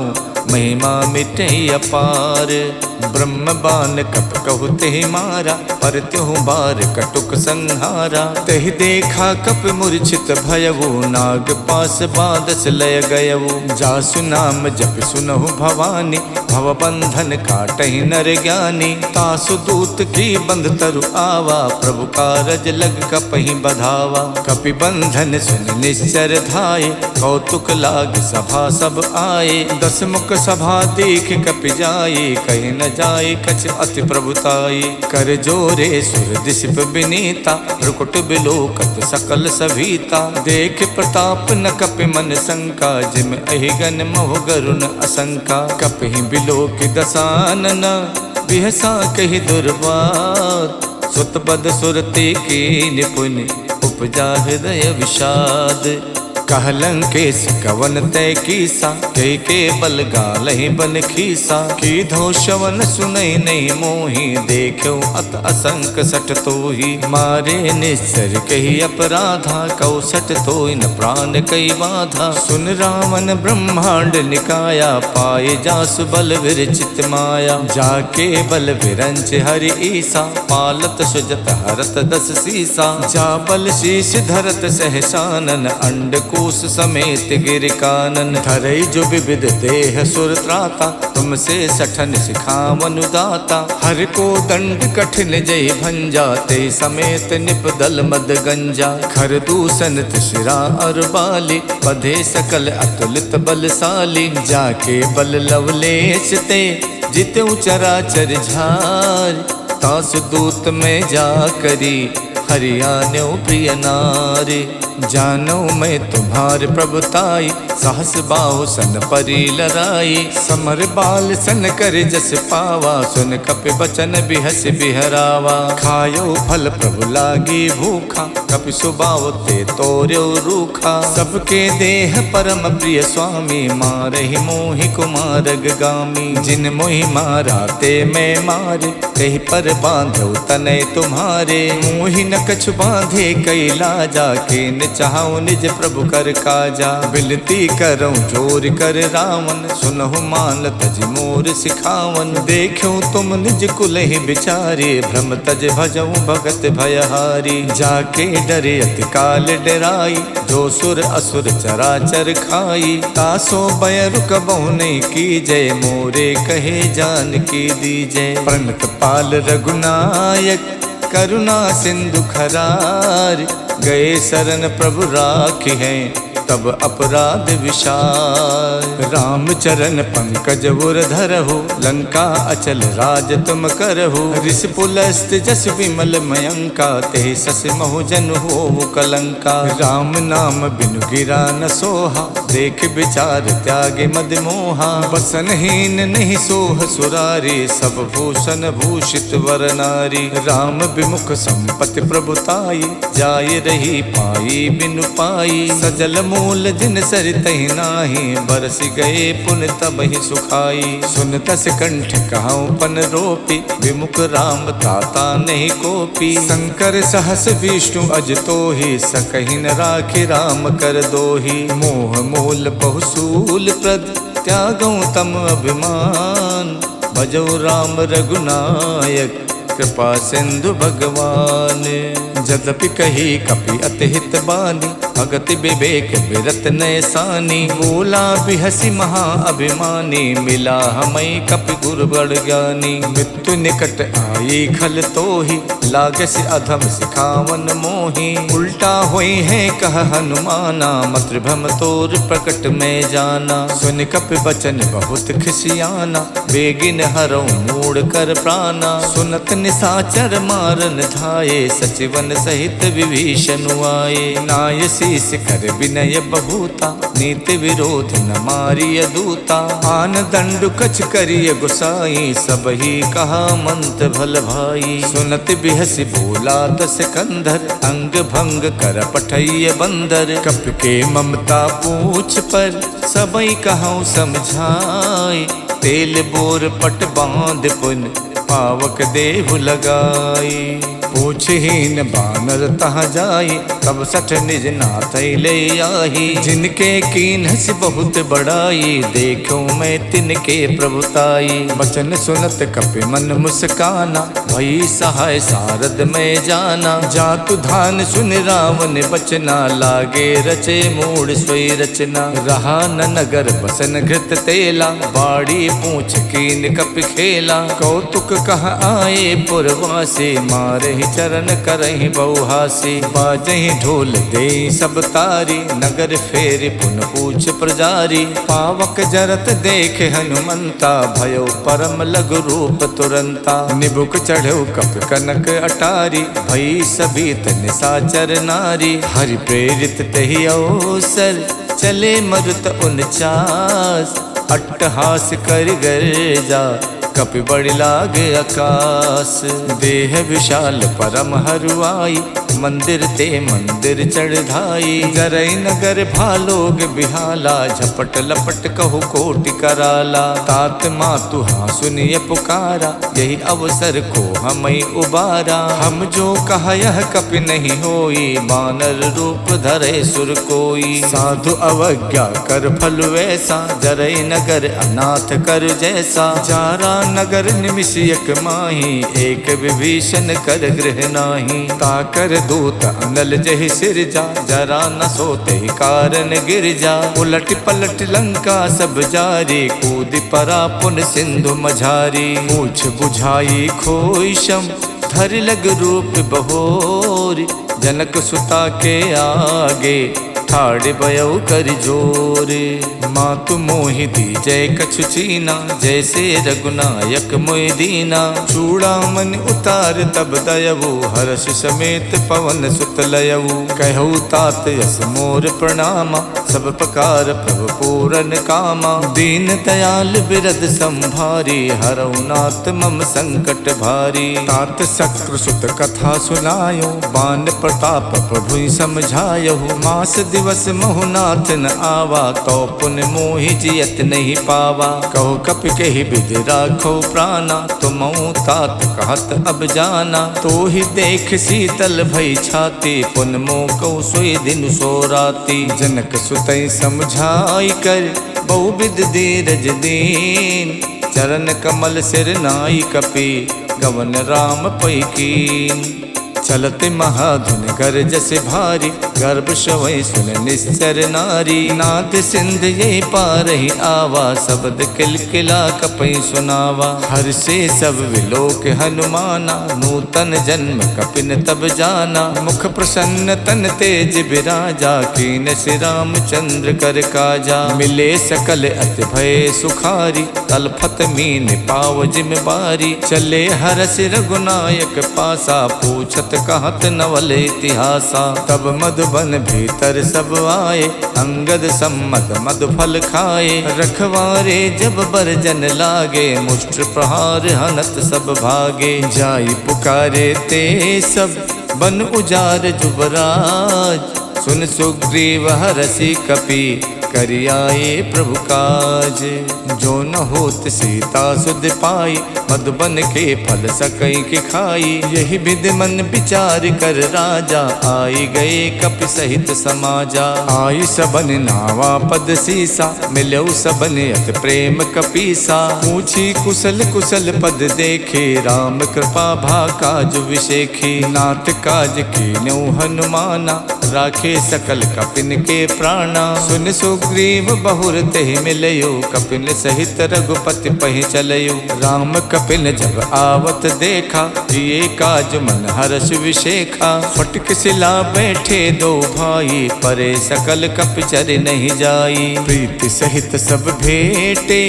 महिमा मिटे अपार। ब्रह्म बान कप कहु तेहि मारा, पर त्यों बार कटुक संहारा। तेहि देखा कप मूर्छित भयवु, नाग पास बादस लय गयवु। जासु नाम जप सुनहु भवानी, भव बंधन काटहि नर ज्ञानी। तासु दूत की बंध तरु आवा, प्रभु कारज लग कपहि बधावा। कपि बंधन सुन निश्चर धाये, कौतुक लाग सभा सब आए। दस मुख मुख सभा देख कपि जाई, कहीं न जाए कछ अति प्रभुताई। कर जोरे सुर दिशप बिनीता, रुकुट बिलोकत सकल सभीता। देख प्रताप न कपि मन शंका, जिम अहिगन मोह गरुण असंका। कपि बिलोक दसानन, बिहसा कहि दुर्वात। सुत बद सुरते की निपुण, उपजा हृदय विषाद। कहलंकेश कवन तय कीसा, के बल गालहि बन खीसा। की धो शवन सुनई नहीं मोही, देखो अत असंक सट तोही। मारे निश्चर कही अपराधा, कौसट तोहि न प्राण कई बाधा। सुन रावण ब्रह्मांड निकाया, पाए जासु बल विरचित माया। जाके बल विरंच हरि ईसा, पालत सुजत हरत दस सीसा। जा बल शीश धरत सहसानन, अंड कोश समेत गिर कानन। धरई जो विविध देह सुर त्राता, तुमसे सठन सिखावन दाता। हर को दंड कठिन जय भंजा, ते समेत निपदल मद गंजा। खर दूषण शिरा और बाली, बधे सकल अतुलित बलशाली। जाके बल लवलेश ते, जितु चराचर झार। तासु दूत में जा करी, हरियाण्यो प्रिय नारी। जानो मैं तुम्हारे प्रभुताई, सहस बाहु सन परी लराई। समर बाल सन कर जस पावा, सुन कपि बचन बिहस बिहरावा। खायो फल प्रभु लागी भूखा, कपि सुबाव ते तोर्यो रूखा। सबके देह परम प्रिय स्वामी, मारहि मोहि कुमारग गामी। जिन मोहि मारा ते मैं मारे, कहीं पर बांधो तनय तुम्हारे। मोहि न कछु बांधे कई लाजा, के चाहूं निज प्रभु कर काजा। बिनती करऊं जोर कर रावण, सुनहु मान तज मोर सिखावन। देखो तुम निज कुल ही बिचारे, भ्रम तज भजऊं भगत भयहारी। जाके डरे अति काल डराई, जो सुर असुर चराचर खाई। तासो बय रुकबहु नहीं कीजय, मोरे कहे जान की दीजय। प्रणत पाल रघुनायक, करुणा सिंधु खरार। गए शरण प्रभु राखी हैं, तब अपराध विशाल। राम चरण पंकज उर धरहु, लंका अचल राज तुम करहु। ऋषि पुलस्त जस विमल मयंका, ते सस महु जन हो कलंका। राम नाम बिनु गिरा न सोहा, देख विचार त्यागे मद मोहा। बसनहीन नहीं सोह सुरारी, सब भूषण भूषित वर नारी। राम विमुख संपत्ति प्रभुताई, जाय रही पाई बिनु पाई। सजल मूल जिन सरितहि नाही, बरस गए पुन तबहि सुखाई। सुन तस कंठ कहूँ पन रोपी, विमुख राम ताता नहीं कोपी। शंकर सहस विष्णु अज तोहि, सकहि न राखि राम कर दोहि। मोह मूल बहुसूल प्रद, त्यागऊं तम अभिमान। भजौ राम रघुनायक, कृपा सिंधु भगवान। जदपि कही कपि अति हित बानी, भगत विवेक बिरत नैसानी। बोला बिहसी महा अभिमानी, मिला हमै कपि गुरु बड़ ज्ञानी। मृत्यु निकट आई खल तोहि, लागस अधम सिखावन मोहि। उल्टा होई है कह हनुमाना, मातृभ्रम तोर प्रकट में जाना। सुन कपि बचन बहुत खिसियाना, बेगिन हरौ मूड़ कर प्राणा। सुनत निशाचर मारन धाये, सचिवन सहित विभीषण आए। नाय शीस कर विनय बहुता, नीति विरोध न मारिय दूता। आन दंडु कछ करिय गुसाई, सब ही कहा मंत भल भाई। सुनत बिहसी बोला दस कंधर, अंग भंग कर पठैय बंदर। कपि के ममता पूछ पर, सबई कहूँ समझाई। तेल बोर पट बांध पुन, पावक देहु लगाई। पूछहीन बानर तहाँ जाई, तब सठ निज नाथ ले आई। जिनके कीन्हस बहुत बड़ाई, देखो मैं तिनके प्रभुताई। बचन सुनत कपि मन मुस्काना, भई सहाय सारद में जाना। जातु धान सुन रावण बचना, लागे रचे मूड सोई रचना। रहा न नगर बसन घृत तेला, बाड़ी पूछ कीन कपि खेला। कौतुक कह आए पुरवासी, मारे चरण करहि बहुहासी। बाजहि ढोल दे सब तारी, नगर फेर पुन पूछ प्रजारी। पावक जरत देख हनुमंता, भयो परम लघु रूप तुरंता। निबुक चढ़ो कप कनक अटारी, भई सभी निशाचर नारी। हरि प्रेरित तहि अवसर, चले मरुत 49। अट्टहास कर गर्जा, कपि बड़ि लागे आकाश। देह विशाल परम हरुआई, मंदिर ते मंदिर चढ़ाई। जरै नगर भालोग बिहाला, झपट लपट कहु कोटि कराला। तात मातु हाँ सुनिए पुकारा, यही अवसर को हमें उबारा। हम जो कहा यह कपि नहीं होई, बानर रूप धरे सुर कोई। साधु अवज्ञा कर फल वैसा, जरै नगर अनाथ कर जैसा। जारा नगर निमिष एक माही, एक विभीषण कर गृह नाही। ताकर दूत अनल जहि सिरजा, जरा न सोते कारण गिर जा। उलट पलट लंका सब जारी, कूद परा पुन सिंधु मझारी। पूछ बुझाई खोई शम, धर लग रूप बहोरी। जनक सुता के आगे, ठाड़ भयो कर जोरे। मातु मोहि दीजय कछु चीना, जैसे रघुनायक मोहि दीना। चूड़ामणि उतार तब दयवु, हर्ष समेत पवन सुत लयवु। कहु तात यस मोर प्रणामा, सब प्रकार प्रभु पूरन कामा। दीन दयाल बिरद संभारी, हरऊ नाथ मम संकट भारी। तात शक्र सुत कथा सुनायो, बान प्रताप प्रभु समझायो। मास दिवस मोहनाथ न आवा, तो पुन मोहि जियत नहीं पावा। कहो कपि कहि विधि राखो प्राणा, तुमहु तात कहत अब जाना। तो ही देख शीतल भई छाती, पुन मोह कहु सोई दिन सो राती। जनक सुतई समझाई कर, बहुविध धीरज दीन। चरण कमल सिर नाई कपि, गवन राम पै कीन। चलत महाधुन गर्ज से भारी, गर्भ शवै सुन निश्चर नारी। नाद सिंध ये पारहि आवा, शब्द किलकिला कपि सुनावा। हर से सब विलोक हनुमाना, नूतन जन्म कपिन तब जाना। मुख प्रसन्न तन तेज बिराजा, कीन श्री रामचंद्र कर काजा। मिले सकल अति भय सुखारी, तलफत मीन पाव जिम बारी। चले हरस रघुनायक पासा, पूछत कहत नवल इतिहासा। तब मधुबन भीतर सब आए, अंगद सम्मत मधु फल खाए। रखवारे जब बरजन लागे, मुष्ट प्रहार हनत सब भागे। जाई पुकारे ते सब, बन उजार जुबराज। सुन सुग्रीव हरषि कपि, करियाए प्रभु काज। जो न होत सीता सुध पाई, मधुबन के फल सकई के खाई। यही विधि मन विचार कर राजा, आई गए कपि सहित समाजा। आई सबन नावा पद सीसा, मिलो सबन अत प्रेम कपीसा। पूछी कुशल कुशल पद देखे, राम कृपा भा काज विशेखी। नाथ काज कीन्यो हनुमाना, राखे सकल कपिन के प्राणा। सुन सुग्रीव बहुर तेहि मिलयो, कपिन सहित रघुपति पहि चलयो। राम कपिन जब आवत देखा, जिए काज मन हर्ष विशेखा। फटक सिला बैठे दो भाई, परे सकल कपिचर नहीं जाई। प्रीति सहित सब भेटे,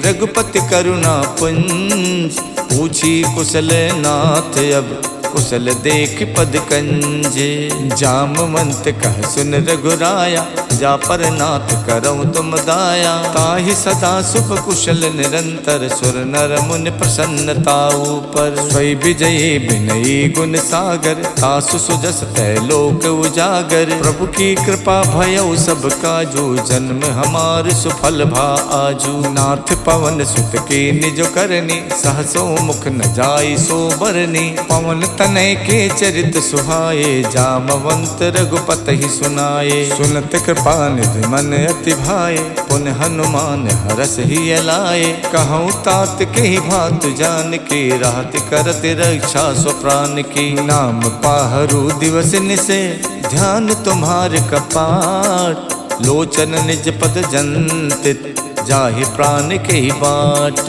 रघुपति करुणा पुंज। पूछी कुशल नाथ अब, कुशल देख पद कंजे। जामवंत कह सुन रघुराया, जा पर नाथ करऊँ तुम दाया। ताहि सदा सुख कुशल निरंतर, सुर नर मुनि प्रसन्नता ऊपर। स्वय विजयी विनयी गुण सागर, तासु सुजस तै लोक उजागर। प्रभु की कृपा भयउ सब काजू, जन्म हमार सुफल भा आजू। नाथ पवन सुत के निज करनी, सहसो मुख न जाई सो बरनी। पवन तनय के चरित सुहाए, जामवंत रघुपति ही सुनाए। सुनत कृपा निधि मन अति भाए, पुन हनुमान हरस ही अलाए। कहूँ तात के ही भात जान के, राहत करत रक्षा स्वप्राण की। नाम पाहरू दिवस निसे, ध्यान तुम्हार कपाट। लोचन निज पद जंतित, जाहि प्राण के ही बाट।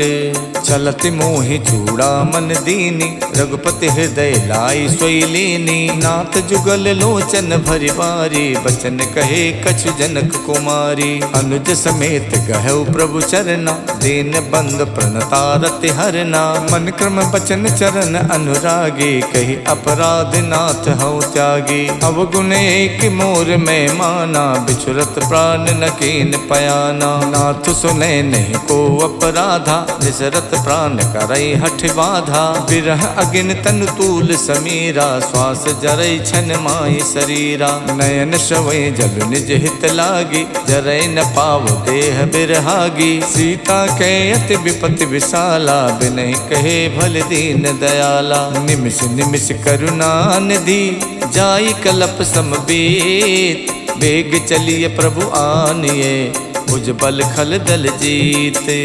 चलत मोहि चूड़ा मन दीनी, रघुपति हृदय लाई सोई लीनी। नाथ जुगल लोचन भरि बारी, बचन कहे कछु जनक कुमारी। अनुज समेत गहु प्रभु चरना, दीन बंद प्रणतारति हरना। मन क्रम बचन चरण अनुरागी, कही अपराध नाथ हऊ त्यागी। अवगुण एक मोर में माना, बिछुरत प्राण न कीन पयाना। नाथ सुने नहीं को अपराधा, निसरत प्राण करई हठ बाधा। बिरह अगिन तन तूल समीरा, श्वास जरई छन माई शरीरा। नयन श्रवै जल निज हित लागी, जरई न पाव देह बिरहागी। सीता के अति विपति विशाला, बिनहि कहे भल दीन दयाला। निमिष निमिष करुणा निधि, जाई कलप समबीत। बेग चलिए प्रभु आनिए, भुज बल खल दल जीते।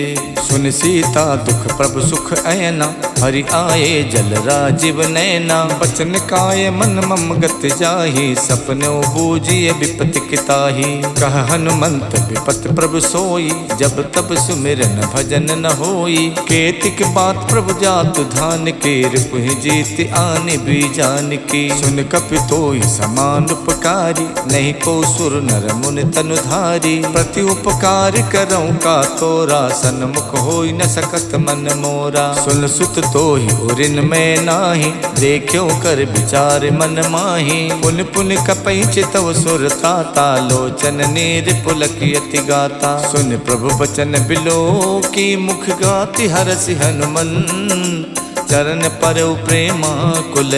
सुन सीता दुख प्रभु सुख ऐना, हरि आए जल राजीव नैना। बचन काय मन मम गत जाहि, सपनो बूझिए विपति किताहि। कह हनुमंत विपत प्रभु सोई, जब तब सुमिरन भजन न होई। केतिक बात प्रभु जातु धान के, रिपुहि जीत आनि बीजान की। सुन कपि तोई समान उपकारी, नहीं को सुर नर मुनि तनुधारी। प्रति उपकार करऊं का तोरा, सन्मुख होई न सकत मन मोरा। सुन सुत तोहि उरिन में नाही, देखियो कर विचार मन माही। पुन पुन कपई चितव सुर ताता, लोचन नीर पुलकियति गाता। सुन प्रभु बचन बिलो की, मुख गाति हरसि हनुमंत। चरण परउ प्रेमा कुल,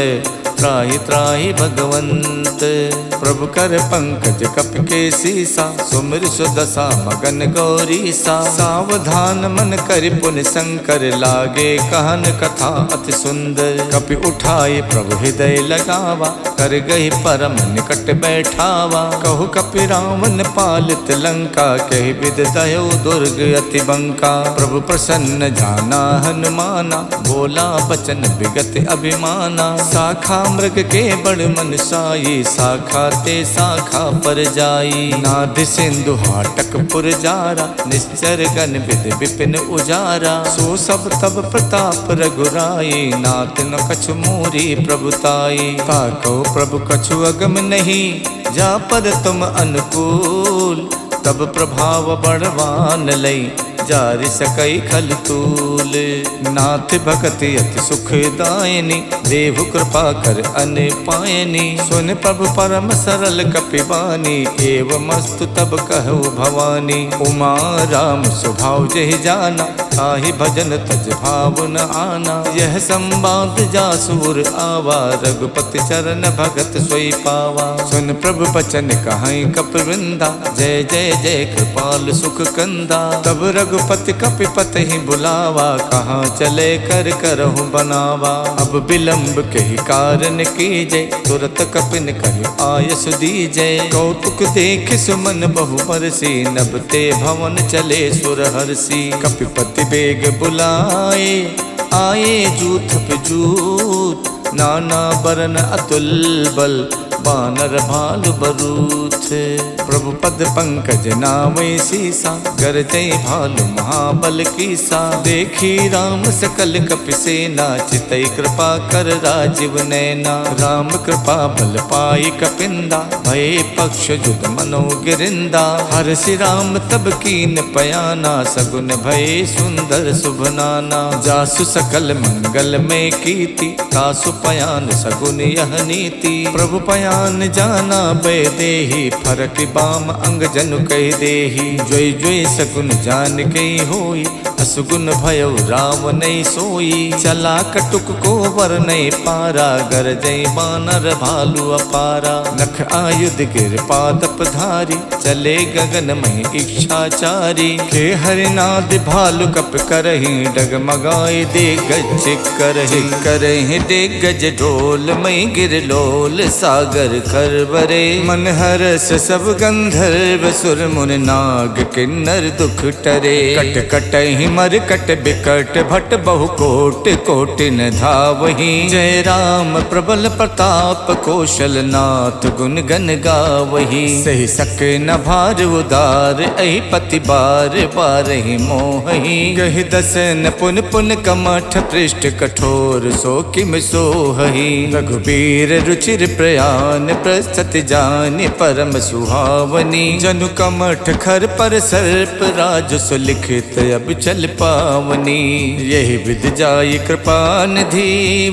त्राहि त्राहि भगवंत। प्रभु कर पंकज कप के सीसा, सुमिर सुदशा मगन गौरीसा। सावधान मन कर पुन शंकर, लागे कहन कथा अति सुंदर। कपि उठाए प्रभु हृदय लगावा, कर गही परम निकट बैठावा। कहु कपि रावण पालित लंका, कहि विद दयो दुर्ग अति बंका। प्रभु प्रसन्न जाना हनुमाना, बोला बचन विगत अभिमाना। शाखा मृग के बड़ मन साई, शाखा ते शाखा पर जाई। नाद सिंधु हाटक पुर जारा, निश्चर गण विद विपिन उजारा। सो सब तब प्रताप रघुराई, नाथ न कछु मोरी प्रभुताई। ताको प्रभु कछु अगम नहीं, जा पर तुम अनुकूल। तब प्रभाव बढ़वान लई, जारि सकई खल तूल। नाथ भगति अति सुखदायिनी, देव कृपा कर अन पायनी। सुन प्रभु परम सरल कपिबानी, एवमस्तु तब कहु भवानी। उमा राम स्वभाव जहि जाना, ताहि भजन तज भाव न आना। यह संवाद जासुर आवा, रघुपति चरण भगत सोई पावा। सुन प्रभु बचन कहाई कपिवृंदा, जय जय जय कृपाल सुख कंदा। तब रघुपति कपिपति ही बुलावा, कहाँ चले कर करहु बनावा। अब विलंब के ही कारण कीजे, तुरत कपिन कहि आयस दीजे। कौतुक देख सुमन बहु बरसी, नभते भवन चले सुर हरसी। कपिपति बेग बुलाए, आए जूथ पे जूथ। नाना बरन अतुल बल, बानर भालु बरूथ। प्रभु पद पंकज नामै सीसा, गरजै भालु महाबल कीसा। देखी राम सकल कपि सेना, चितई कृपा कर राजीव नैना। राम कृपा बल पाई कपिंदा, भये पक्ष जुग मनो गिरिंदा। हरसि राम तब कीन पयाना, सगुन भये सुंदर शुभ नाना। जासु सकल मंगल में कीति, तासु पयान सगुन यह नीति। प्रभु पयान जाना बै देहि, फरक बाम अंग जनु कह देहि। जोई जोई सगुन जान गई होई, असुगुन भयो राम नहीं सोई। चला कटुक को वर नहीं पारा, गरजई बानर भालु अपारा। नख आयुध गिर पादप धारी, चले गगन में इच्छाचारी। के हरिनाद भालु कप करहि, डगमगाए दे गज करहि। करहि दे गज ढोल मई गिर लोल, सागर खरबरे। मन हरस सब गंधर्व सुर मुन नाग, किन्नर दुख टरे। कट कटहि मरकट बिकट भट बहु कोट कोटि न धावही। जय राम प्रबल प्रताप कौशल नाथ गुण गन गावही। सही सक न भार उदार अहि पति बार बारहि मोहही। गहि दसन पुन पुन कमठ पृष्ठ कठोर सो किम सोहही। रघुबीर रुचिर प्रयान प्रस्तुति जानि परम सुहावनी। जनु कमठ खर पर सर्प राज सुलिखित अब चल पावनी। यही विध जाई कृपा निधि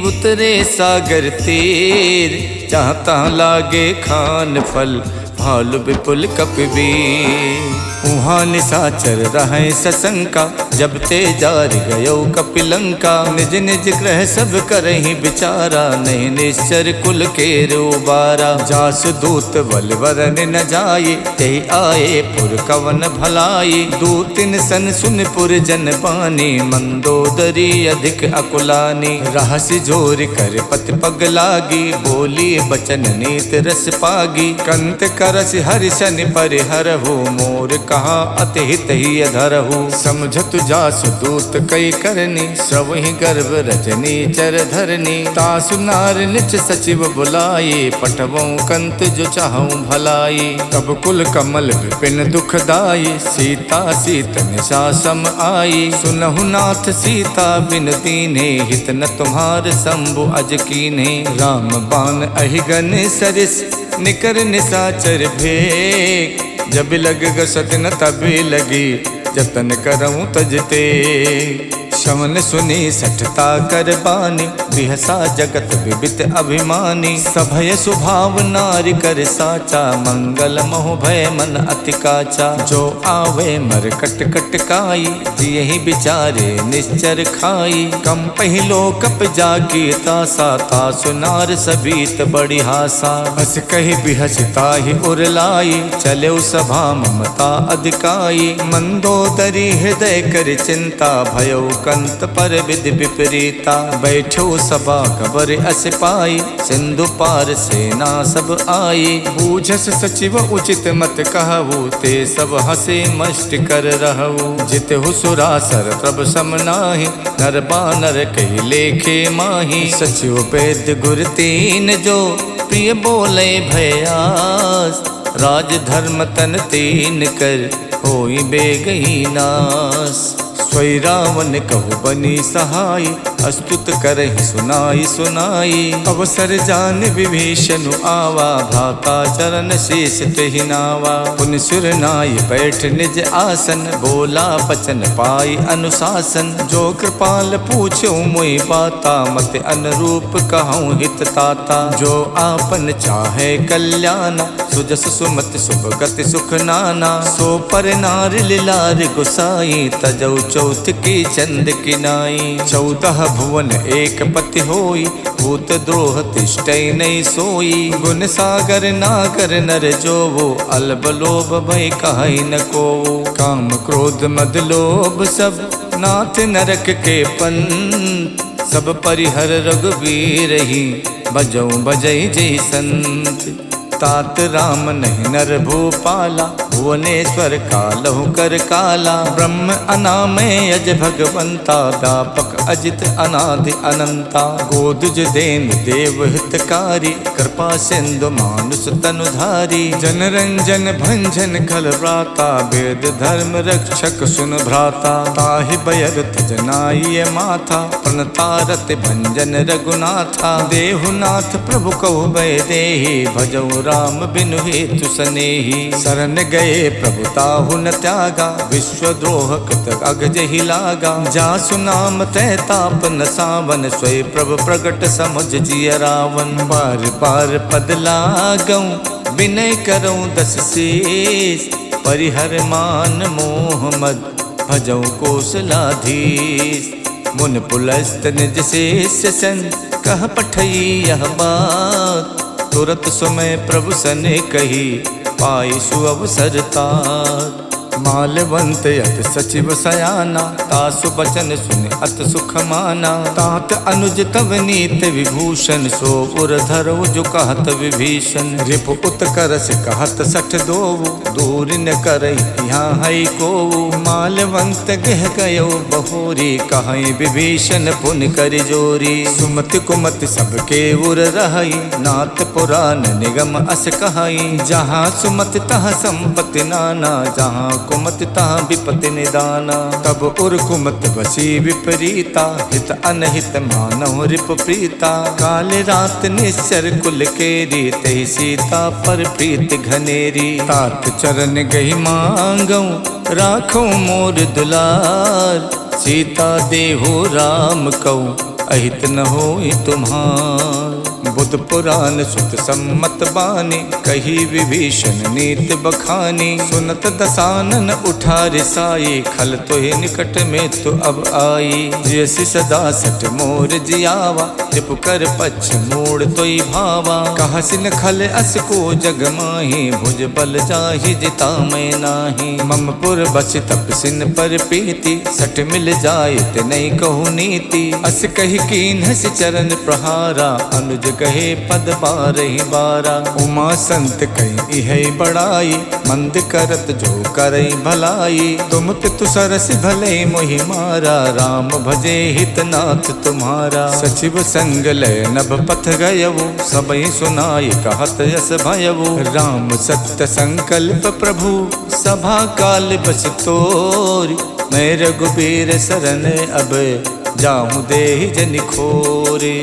उतरे सागर तीर। जहाँ तहाँ लागे खान फल भालु विपुल कपिवीर। उहाँ निशाचर रहे सशंका जब ते जार गयो कपिलंका। निज निज ग्रह सब करहि विचारा नहीं निश्चर कुल के उबारा। जासु दूत बल वरन न जाये ते आए पुर कवन भलाई। दूतिन सन सुन पुर जन पानी मंदोदरी अधिक अकुलानी। रहसि जोर कर पति पग लागी बोली बचन नीत रस पागी। कंत करस हरिशन परिहरहु मोर कहा अति हित ही अधरहु। समझत जासु दूत कई करनी स्रवहि गर्भ रजनी चर धरनी। तासु नार निच सचिव बुलाए पठवों कंत जो चाहूं भलाई। तब कुल कमल विपिन दुखदाई सीता सीत निशा सम आई। सुनहु नाथ सीता बिन दीन्हे हित न तुम्हार शंभु अज कीन्हे। राम बाण अहिगन सरिस निकर निशाचर भेक। जब लग गसत न तभी लगी जतन करऊं तजते। शवन सुनी सठता कर बानी बिहसा जगत विबित अभिमानी। सभय स्वभाव नारी कर साचा मंगल मोह भय मन अति काचा। जो आवे मर कट कट काई यही बिचारे निश्चर खाई। कम पहिलो कप जागी तासा तासु नार सबीत बड़ी हासा। हस कही बिहसता ही उरलाई चले सभा ममता अधिकाई। मंदोदरी हृदय कर चिंता भयो कंत पर विधि विपरीता। बैठो सभा खबर अस पाई सिंधु पार सेना सब आई। बूझस सचिव उचित मत कहु ते सब हसे मष्ट कर रहु। जित हुसुरासर प्रभ सम नाही नर बानर कही लेखे माही। सचिव वैद्य गुर तीन जो प्रिय बोले भयास। राज धर्म तन तीन कर होई बेगही नास। सोई रावण कहु बनी सहाय अस्तुत करहि सुनाई सुनाई। अवसर जान विभीषण आवा भ्राता चरण शीस तेहि नावा। पुन सुर नाय बैठ निज आसन बोला बचन पाई अनुशासन। जो कृपाल पूछो मोहि बाता मत अनुरूप कहूँ हित ताता। जो आपन चाहे कल्याण सुजस सुमति शुभ गति सुख नाना। सो पर नार लिलार गुसाई तजौ चौथ की चंद की नाई। 14 भुवन एक पति होई भूत द्रोह तिष्ठै नहीं सोई। गुण सागर नागर नर जो वो अल्ब लोभ भय कहि न को। काम क्रोध मद लोभ सब नाथ नरक के पंथ। सब परिहर रघुबीर ही बजौ बजई जय संत। तात राम नहीं नर भूपाला भुवनेश्वर कालहु कर काला। ब्रह्म अनामय अज भगवंता व्यापक अजित अनादि अनंता। गोदुज देन देव हितकारी कृपा सिंधु मानुष तनुधारी। जन रंजन भंजन खल व्राता वेद धर्म रक्षक सुन भ्राता। ताहि बयर तजनाय माथा प्रणतारत भंजन रघुनाथा। देहुनाथ प्रभु कहु भय देहि भजौ राम बिनु हेतु सनेही। शरण गए प्रभु ताहु न त्यागा विश्वद्रोह कृत अगजहि लागा। जासु नाम तै ताप न सावन सोई प्रभु प्रगट समुझ जिय रावण। बार बार पद लागऊं विनय करऊं 10 शीस। परिहर मान मोह मद भजऊं कौशलाधीश। मुन पुलस्त निज शेष सन कह पठई यह बात। तुरत समय प्रभु सने कही पाई सुअवसर तात। मालवंत अत सचिव सयाना, तासु बचन सुन अत सुख माना। तात अनुज तव नीत विभूषण, सो उर धरो जो कहत विभीषण। रिपु उत्कर्ष कहत सठ दोवु, दूर न करई यहाँ है को। मालवंत गह गयो बहोरी, कहीं विभीषण पुन कर जोरी। सुमति कुमति सबके उर रही, नाथ पुराण निगम अस कहाई। जहाँ सुमति तहाँ संपत्ति नाना, जहाँ कुमति तहाँ विपत्ति निदाना। तब उर कुमत बसी विपरीता, हित अनहित मानव रिप प्रीता। काल रात निश्चर कुल केरी, तहि सीता पर प्रीत घनेरी। तात चरण गही मांगऊ, राखो मोर दुलार। सीता देहु राम कऊ, अहित न होई तुम्हार। बुद्ध पुराण सुत सम्मत बानी, कही विभीषण नीत बखानी। सुनत दसानन उठार साई, खल तोहि निकट में तो अब आई। जैसी सदा सठ मोर जियावा, रिपु कर पछ मोड़ तोई भावा। कहसिन खल अस को जग माही, भुज बल जाहि जिता मैं नाही। मम पुर बच तपसिन पर प्रीति, सठ मिल जाए ते नहीं कहु नीति। अस कही कीन हस चरण प्रहारा, अनुज कहे पद बारहि बारा। उमा संत कही है बड़ाई, मंद करत जो करई भलाई। तुम तितु सरस भले मोहि मारा, राम भजे हितनाथ तुम्हारा। सचिव संग लय नभ पथ गयवु, सबई सुनाई कहत यस भयवु। राम सत्य संकल्प प्रभु, सभा काल बस तोरी। मैं रघुबीर शरण अब, जाहु देहि जनि खोरे।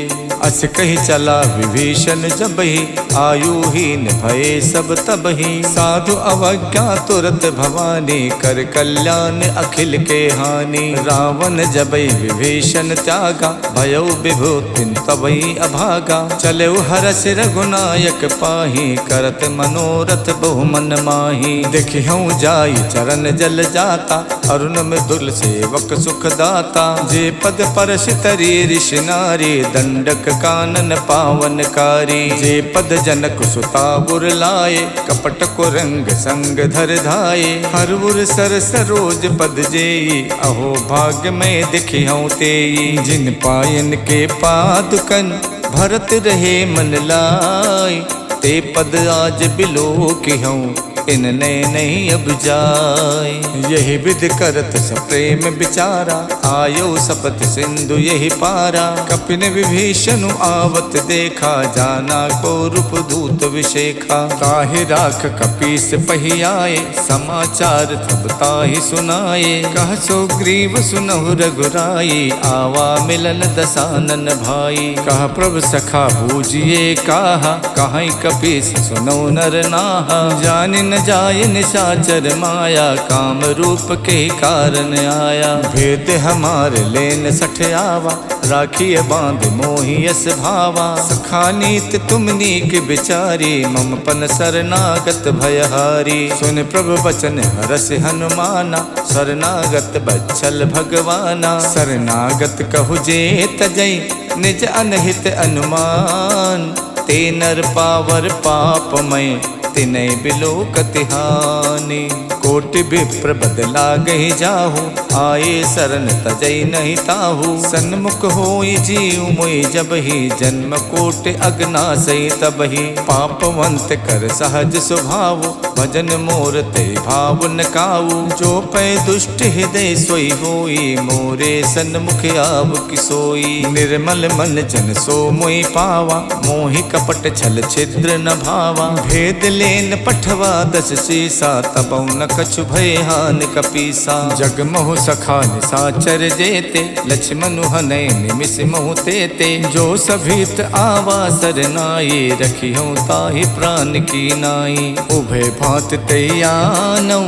अस कही चला विभीषण जबहि, आयुहीन भये सब तबहि। साधु अवज्ञा तुरत भवानी, कर कल्याण अखिल के हानि। रावण जबहि विभीषण त्यागा, भयो विभूतिन तबहि अभागा। चले हरस रघुनायक पाही, करत मनोरथ बहु मन माही। देखिहु जाई चरण जल जाता, अरुण मृदुल सेवक सुख दाता। जे पद परश तरी ऋषि नारी, दंडक कानन पावनकारी। जे पद जनक सुता गुर लाए, कपट को रंग संग धर धाये। हर उर सर सरोज पद जेई, अहो भाग्य में दिखिहु तेई। जिन पायन के पादुकन, भरत रहे मन लाई। ते पद आज बिलो किहूँ, इनने नहीं अब जाए। यही विध करत सप्रेम बिचारा, आयो सपत सिंधु यही पारा। कपिन विभीषण आवत देखा, जाना को रूप दूत विशेखा। ताहि राख कपीस पही आए, समाचार तब ताहि सुनाए। कह सो ग्रीव सुनहु रघुराई, आवा मिलन दसानन भाई। कह प्रभु सखा बूझिए काहा, कहीं कपीस सुनो नर नाहा। जानि न जाय निशाचर माया, काम रूप के कारण आया। भेद हमार लेन सठ आवा, राखिए बांध मोहि यस भावा। सखा नीत तुम नीक बिचारी, मम पन शरणागत भयहारी। सुन प्रभु बचन हरस हनुमाना, शरणागत बच्छल भगवाना। शरणागत कहु जे तजई, निज अनहित अनुमान। ते नर पावर पापमय, तिनै बिलो कतिहानि। कोटि विप्र बदला गहि जाहु, आए शरण तजई नहीं ताहु। सन्मुख होई जीव मोहि जबहि, जन्म कोटि अगनासई तबहि। पापवंत कर सहज स्वभाव, भजन मोर ते भाव न काऊ। जो पै दुष्ट हृदय सोई होई, मोरे सन्मुख आव किसोई। निर्मल मन जन सो मोहि पावा, मोहि कपट छल छिद्र न भावा। भेद लेन पठवा दस सीसा, तबौ न कछु भय हान कपीसा। जग मोह सखा निसाचर जेते, लक्ष्मण हनय निमिष मोह तेते। जो सभीत आवा सरनाई, रखिहु ताहि प्राण की नाई। उभय भांत तैयानौ,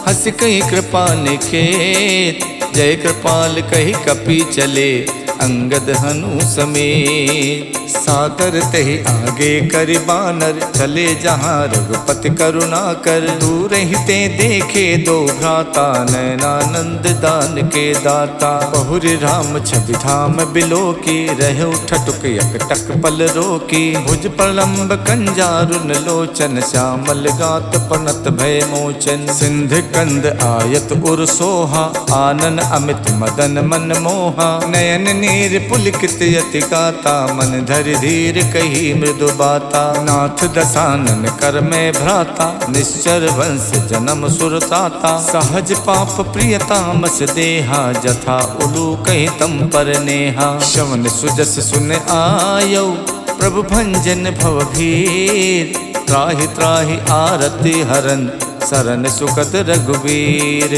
हस कही कृपा निखेत। जय कृपाल कही कपी चले, अंगद हनु समेत। सादर तहि आगे करि बानर, चले जहाँ रघुपति करुणा कर। दूर हिते देखे दो भ्राता, नयनानंद दान के दाता। बहुरि राम छवि धाम बिलोकी, रहु ठटुक यकटक पल रोकी। भुज प्रलंब कंजारुन लोचन, श्यामल गात पनत भय मोचन। सिंध कंद आयत उर सोहा, आनन अमित मदन मन मोहा। नयन नीर पुलकित यति गाता, मन धरि धीर कही मृदु बाता। नाथ दसानन कर में भ्राता, निश्चर वंश जन्म सुरताता। सहज पाप प्रिय तामस देहा, जथा उलू कही तम पर नेहा। श्रवण सुजस सुन आयो, प्रभु भंजन भव भीर। त्राहि त्राहि आरति हरन, सरन सुखद रघुवीर।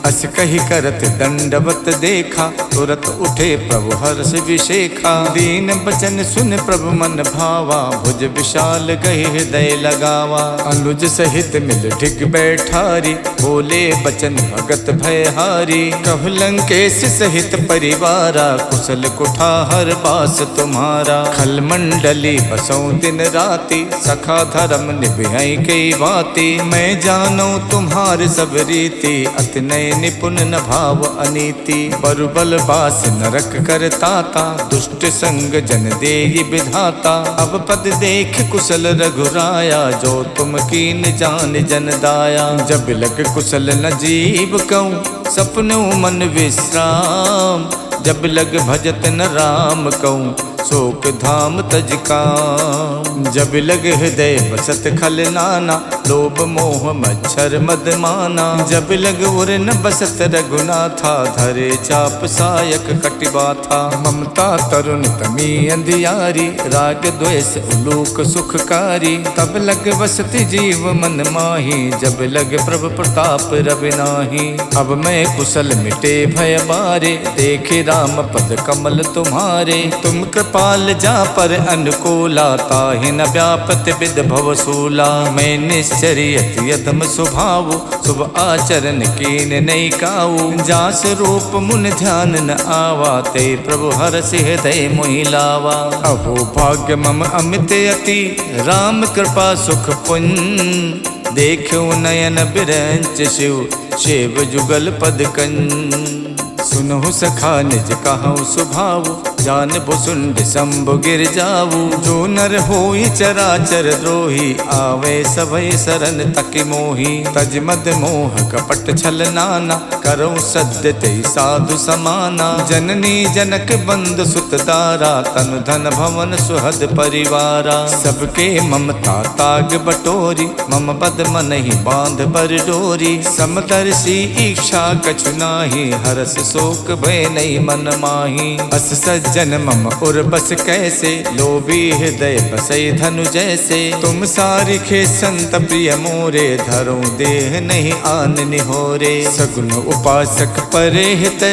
अस कही करत दंडवत देखा, तुरत उठे प्रभु हर्ष विशेखा। दीन बचन सुन प्रभु मन भावा, भुज विशाल गही हृदय लगावा। अनुज सहित मिल ढिग बैठारी, बोले बचन भगत भयहारी। कहु लंकेश सहित परिवारा, कुशल कुठार बास तुम्हारा। खल मंडली बसों दिन राति, सखा धर्म निभई कई बाती। मैं जानो तुम्हार सब रीति, अति नय निपुण न भाव अनीति। बरुबल बास नरक करताता, दुष्ट संग जन देहि विधाता। अब पद देख कुशल रघुराया, जो तुम कीन जान जन दाया। जब लग कुशल न जीव कहूँ, सपनों मन विश्राम। जब लग भजत न राम कहूँ, शोक धाम तज काम। जब लग हृदय बसत खल नाना, लोभ मोह मच्छर मद माना। जब लग उर न बसत रघुनाथा, धरे चाप सायक कटिबा था। ममता तरुण तमी अंधियारी, राग द्वेष उलूक सुखकारी। तब लग बसति जीव मन माही, जब लग प्रभु प्रताप रवि नाही। अब मैं कुशल मिटे भय बारे, देखे राम पद कमल तुम्हारे। तुम कृपाल जा पर अनुकूला, ताहि न व्यापत विद भव सूला। मैं निश्चर्यत यदम स्वभाव, शुभ आचरण कीन नहीं काऊ। जास रूप मुन ध्यान न आवा, ते प्रभु हर्ष हृदय मोहि लावा। अहो भाग्य मम अमित अति, राम कृपा सुख पुण्य। देखो नयन बिरंच शिव, शिव जुगल पद कंज। सुनहु सखा निज कहूँ सुभाव, जान भुसुंड शंभु गिर जाऊ। जो नर होई चराचर द्रोही, आवे सभय शरण तक मोही। तज मद मोह कपट छल नाना, करऊँ सद्य तेहि साधु समाना। जननी जनक बंद सुत दारा, तनु धन भवन सुहद परिवारा। सबके ममता ताग बटोरी, मम बद मन ही बांध बर डोरी। समदर्शी इच्छा कछु नाही, हरस शोक भय नहीं मन माही। अस सज्जन मम उर बस कैसे, लोभी हृदय बसई धनु जैसे। तुम सारिखे संत प्रिय मोरे, धरो देह नहीं आन निहोरे। सगुन उपासक परे हित,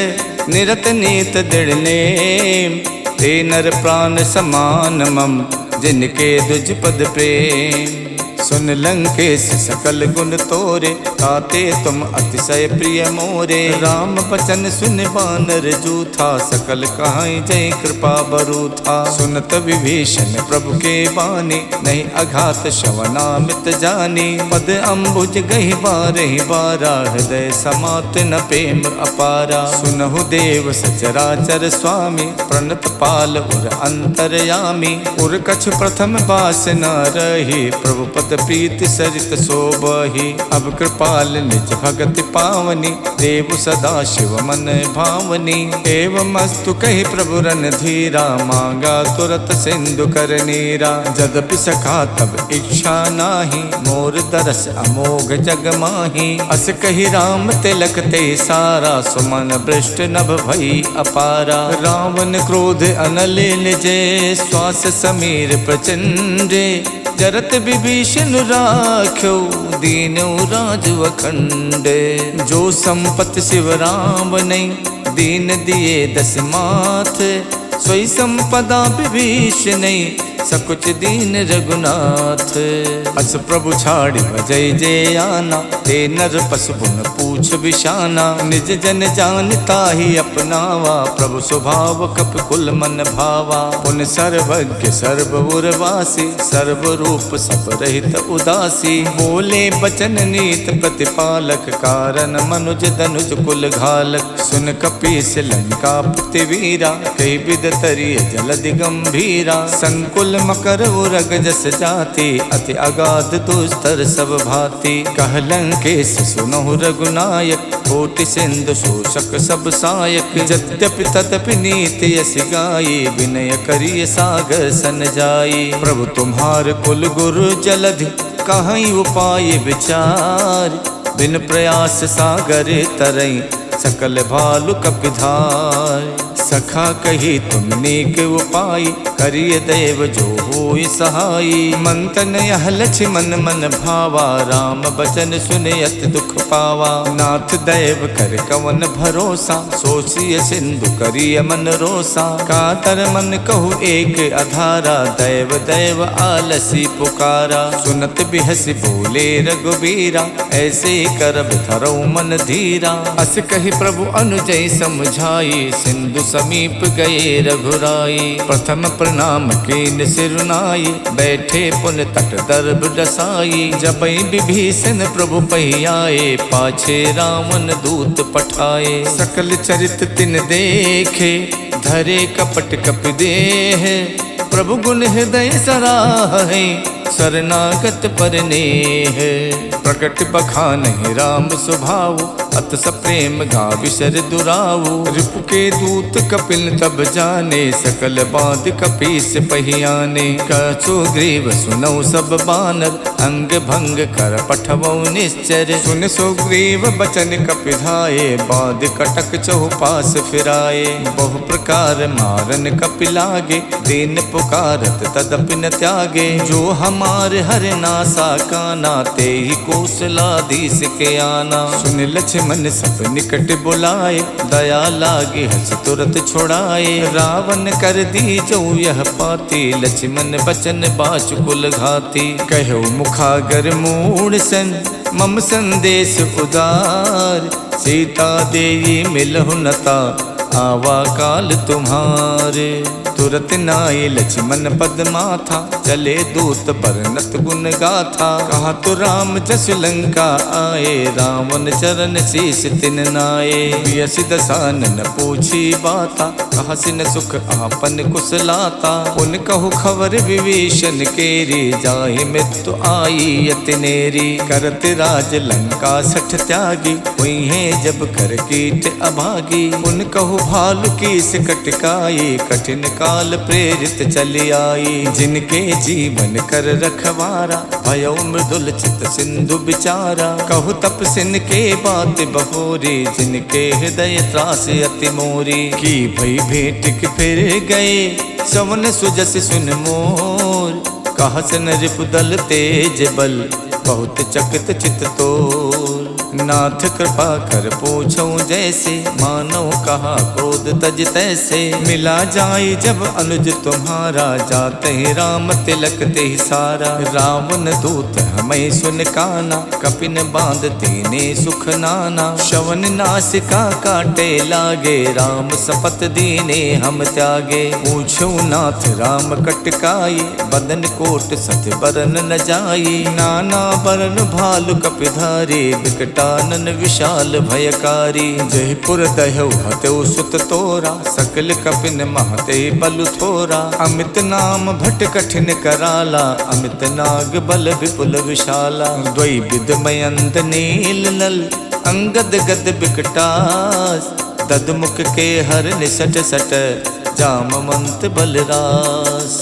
निरत नीत दृढ़ नेम। ते नर प्राण समान मम, जिनके दुज पद प्रेम। सुन लंकेश सकल गुण तोरे, ताते तुम अतिशय प्रिय मोरे। राम बचन सुन बानर जूथा, सकल कहाई जय कृपा बरूथा। सुनत विभीषण प्रभु के बानी, नहीं अघात श्रवणामित जानी। पद अम्बुज गहि बारहि बारा, हृदय समात न प्रेम अपारा। सुनहु देव सचराचर स्वामी, प्रणत पाल उर अंतरयामी। उर कछ प्रथम बास न रही, प्रभु पद प्रीति सरित शोभहि। अब कृपाल निज भगति पावनी, देव सदा शिव मन भावनी। एवं मस्तु कहि प्रभु रन धीरा, मांगा तुरत सिंधु कर नीरा। जदपि सखा तब इच्छा नाही, मोर दरस अमोघ जग माही। अस कहि राम तिलक ते सारा, सुमन भ्रष्ट नभ भई अपारा। रावण क्रोध अनल निजे, श्वास समीर प्रचंडे। जरत विभीषण राख्यो, दीनौ राजु अखंड। जो संपत शिव राम नहीं, दीन दिए दस माथ। सोई संपदा विभीषण सकुच दीन रघुनाथ। अस प्रभु छाड़ भजय जय आना, ते नर पशु पुन पूछ बिशाना। निज जन जानता ही अपनावा, प्रभु स्वभाव कप कुल मन भावा। पुन सर्वज्ञ सर्व उर्वासी, सर्व रूप सब रहित उदासी। बोले बचन नीत प्रतिपालक, कारण मनुज धनुज कुल घालक। सुन कपीस लंका पृथ्वीरा, कई विद तरिय जलधि गंभीरा। संकुल मकर उरग जस जाति, अति अगाध दुस्तर सब भांति। कह लंकेश सुनहु रघुनायक, कोटि सिंधु शोषक सब सायक। यद्यपि तदपि नीति यस गाई, विनय करिय सागर सन जाई। प्रभु तुम्हार कुल गुरु जलधि, कहीं उपाय विचार। बिन प्रयास सागर तरई, सकल भालु कपिधार। सखा कही तुम नेक उपाय, करिय देव जो होय सहाय। मंतन यह लक्ष्मण मन भावा, राम बचन सुनयत दुख पावा। नाथ दैव कर कवन भरोसा, सोचिय सिंधु करिय मन रोसा। कातर मन कहु एक अधारा, दैव दैव आलसी पुकारा। सुनत बिहसी बोले रघुबीरा, ऐसे करब धरौ मन धीरा। अस कही प्रभु अनुजय समझाई, सिंधु समीप गए रघुराई। प्रथम प्रणाम कीन सिरुनाई, बैठे पुन तट दर्भ डसाई। जबई विभीषण प्रभु पहियाए, पाछे रावण दूत पठाए। सकल चरित तिन देखे, धरे कपट कपि देह। प्रभु गुण हृदय सराहे, शरणागत पर नेह। प्रकट बखानहि राम स्वभाव, अत सप्रेम गाविशर दुराऊ। रिपु के दूत कपिल तब जाने, सकल बाध कपीस पहियाने। कछु ग्रीव सुनौ सब बानर, अंग भंग कर पठवौ निश्चर। सुन सुग्रीव बचन कपिधाये, बाध कटक चहुपास फिराए। बहु प्रकार मारन कपिलागे, दीन पुकारत तदपि न त्यागे। जो हमार हर नासा काना, ते ही कौशलाधीश के आना। सुन लक्ष्मण सब निकट बुलाए, दया लागे हंस तुरत छुड़ाए। रावण कर दी जो यह पाती, लक्ष्मण बचन बाचुकुल घाती। कहो मुखागर मूढ़ सन, मम संदेश उदार। सीता देई मिलहु नता, आवा काल तुम्हारे। तुरत नाई लक्ष्मण पद माथा, चले दूत बरनत गुण गाथा। कहा तो राम जस लंका आए, रावण चरण शीस तिन नाये। यस दसानन पूछी बाता, कहा सिन सुख आपन कुशलाता। उन कहु खबर विभीषण केरी, जाहि मृत्यु आई यतिनेरी। करत राज लंका सठ त्यागी, हुई है जब कर कीट अभागी। उन कहु भालु कीस कटकाई, कठिन काल प्रेरित चली आई। जिनके जीवन कर रखवारा, भयो मृदुल चित सिंधु बिचारा। कहु तपसिन के बात बहोरी, जिनके हृदय त्रास अति मोरी। की भई भेंट के फिर गए, सवन सुजस सुन मोर। कहा सन रिपुदल तेज बल, बहुत चकित चित तोर। नाथ कृपा कर पूछऊं जैसे, मानो कहा क्रोध तज तैसे। मिला जाए जब अनुज तुम्हारा, जाते ही राम तिलक ते सारा। रावण दूत हमें सुन काना, कपिन बांध दीने सुख नाना। शवन नासिका काटे लागे, राम सपत दीने हम त्यागे। पूछो नाथ राम कटकाई, बदन कोट सत बरन न जाई। नाना बरन भालु कपिधारी, विकटानन विशाल भयकारी। जयपुर दह्यौ हतौ सुत तोरा, सकल कपिन महते बलु थोरा। अमित नाम भट कठिन कराला, अमित नाग बल विपुल विशाला। द्वै विद मयंत नील नल, अंगद गद बिकटास। ददमुख के हर निसट सट, जामवंत बलरास।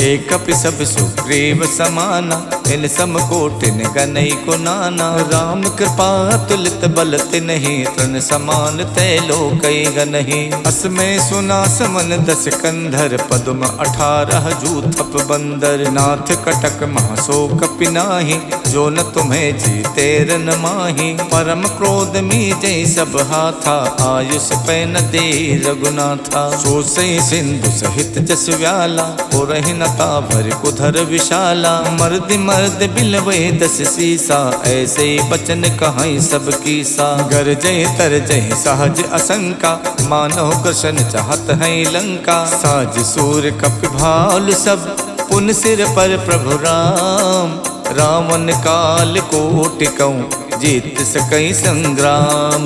एक कपि सब सुग्रीव समाना, इन समकोटिन गनई को नाना। राम कृपा तुलित बल तिन्हि, तृण समान तै लोकई गनहि। असमय सुना समन 10 कंधर, पद्म 18 जूथप बंदर। नाथ कटक महासो कपि नाही, जो न तुम्हें जीते रन माही। परम क्रोध मीजै सब हाथा, आयुष पै न दे रघुनाथा। सो सई सिंधु सहित जस व्याला, पुरहि न ताभर कुधर विशाला। मर्द मर्द बिलवै 10 सीसा, ऐसे बचन कहाई सब कीसा। गरजय तरजय सहज असंका, मानव कृष्ण चाहत है लंका। साज सूर कपि भाल सब, पुन सिर पर प्रभु राम। रावण काल कोटि कहूँ, जीत सकई संग्राम।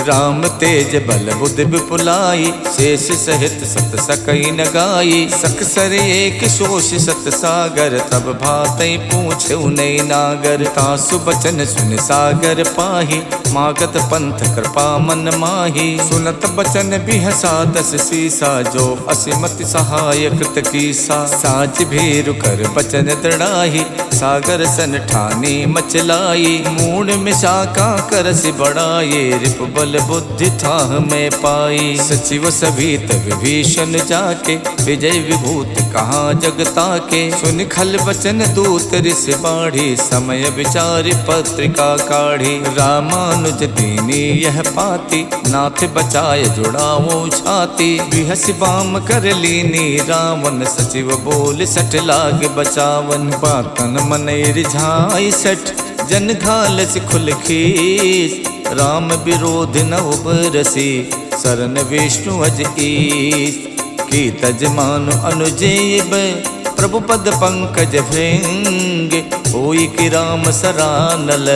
राम तेज बल बुद्धि विपुलाई, शेष सहित सत सकई न गाई। सकसर एक शोष सत सागर, तब भातई पूछे नई नागर। तासु बचन सुन सागर पाही, मागत पंथ कृपा मन माही। सुनत बचन बिहसा 10 सीसा, जो असिमति सहाय कृत कीसा। साज भीरु कर बचन दृढ़ाही, सागर सन ठानी मचलाई। मूड शाखा करस बढ़ाए, रिप बल बुद्धि थाह में पाई। सचिव सभीत विभीषण जाके, विजय विभूत कहाँ जगता के। सुन खल बचन दूत ऋष बाढ़ी, समय विचार पत्रिका काढ़ी। रामानुज दीनी यह पाती, नाथ बचाए जुड़ावो छाती। बिहस बाम कर लीनी रावण, सचिव बोल सठ लाग बचावन। बातन मन रिझाई सठ, जन घालस खुल खीस। राम विरोध न उबरसी, सरन विष्णु अज ईस। की तजमानु अनुजेब, प्रभु पद पंकज भृंग। होई कि राम सरानल,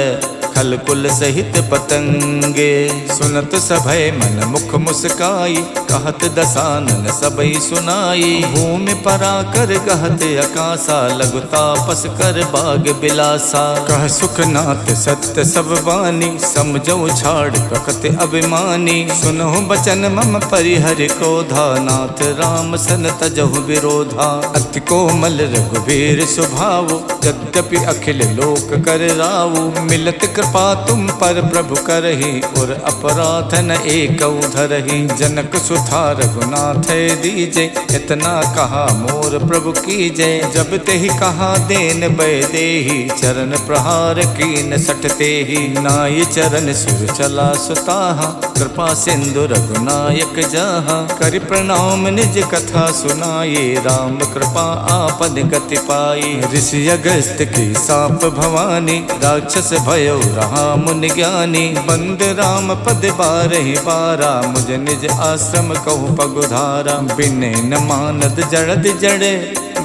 खल कुल सहित पतंगे। सुनत सभय मन मुख मुस्काई, कहत दसानन सबई सुनाई। भूमि परा कर गहत अकासा, लघु तापस कर बाग बिलासा। कह सुखनाथ सत्य सब बानी, समझऊ छाड़ प्रकृति अभिमानी। सुनहु बचन मम परिहर क्रोधा, नाथ राम सन तजहु विरोधा। अति कोमल रघुवीर स्वभाव, यद्यपि अखिल लोक कर राव। मिलत कृपा तुम पर प्रभु करहि, और अपराध न एक धरहि। जनक सुथा रघुनाथ दीजे, इतना कहा मोर प्रभु कीजे। जब तेहि कहा देन बै देहि, चरण प्रहार कीन सटते ही। नाई चरण सुर चला सुताहा, कृपा सिंधु रघुनायक जहाँ। करि प्रणाम निज कथा सुनाये, राम कृपा आपन गति पाई। ऋषि अगस्त की साप भवानी, राक्षस भयो रहा मुनि ज्ञानी। बंद राम पद बारहि बारा, मुझ निज आश्रम कहूँ पगुधारा। बिनय न मानद जड़द जड़े,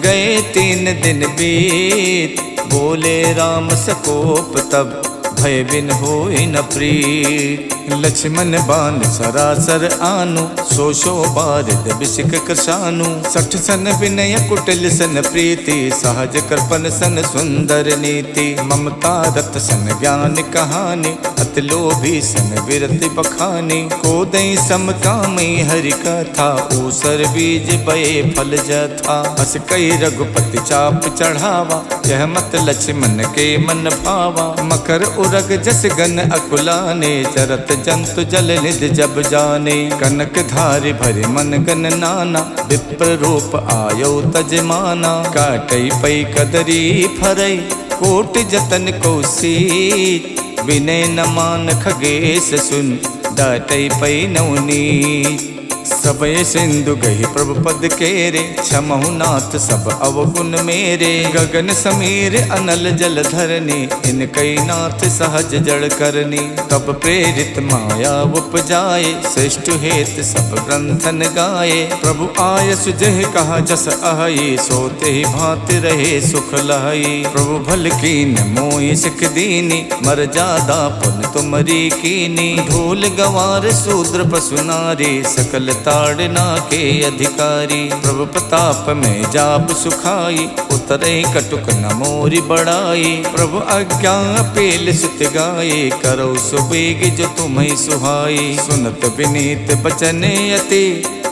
गए 3 दिन बीत। बोले राम सकोप तब, भय बिन होई न प्रीत। लक्ष्मण बान सरासर आनु, सो सो बारिद बिसिक कृशानु। 60 सन विनय कुटिल सन प्रीति, सहज कृपन सन सुंदर नीति। ममता रत सन ज्ञान कहानी, अति लोभी सन विरति बखानी। कोदई सम कामई हरि कथा, ऊसर बीज बये फल जथा। अस कई रघुपति चाप चढ़ावा, यह मत लक्ष्मण के मन भावा। मकर उरग जस गन अकुलाने, चरत जंतु जल निध जब जाने। कनक धारि भरि मन गन नाना, विप्र रूप आयो तजमाना। काटई पई कदरी फरई, कोट जतन कौशीत। विनय न मान खगेश सुन, डाटई पई नवनीत। सबय सिंधु गही प्रभु पद केरे, क्षमहु नाथ सब अवगुण मेरे। गगन समीर अनल जल धरनी, इनकई नाथ सहज जड़ करनी। तब प्रेरित माया उपजाए, श्रेष्ठ हेत सब ग्रंथन गाए। प्रभु आय सुजह कहा जस अहि, सोते ही भांति रहे सुख लहई। प्रभु भल कीन मोहि सिख दीनी, मर जादा पुन तुमरी कीनी। ढोल गवार शूद्र पशु नारी, सकल ताड़ना के अधिकारी। प्रभु प्रताप में जाप सुखाई, उतरे कटुक न मोरी बढ़ाई। प्रभु आज्ञा पेल सुत गाये, करो सुबेग जो तुम्हें सुहाई। सुनत विनीत बचन अति,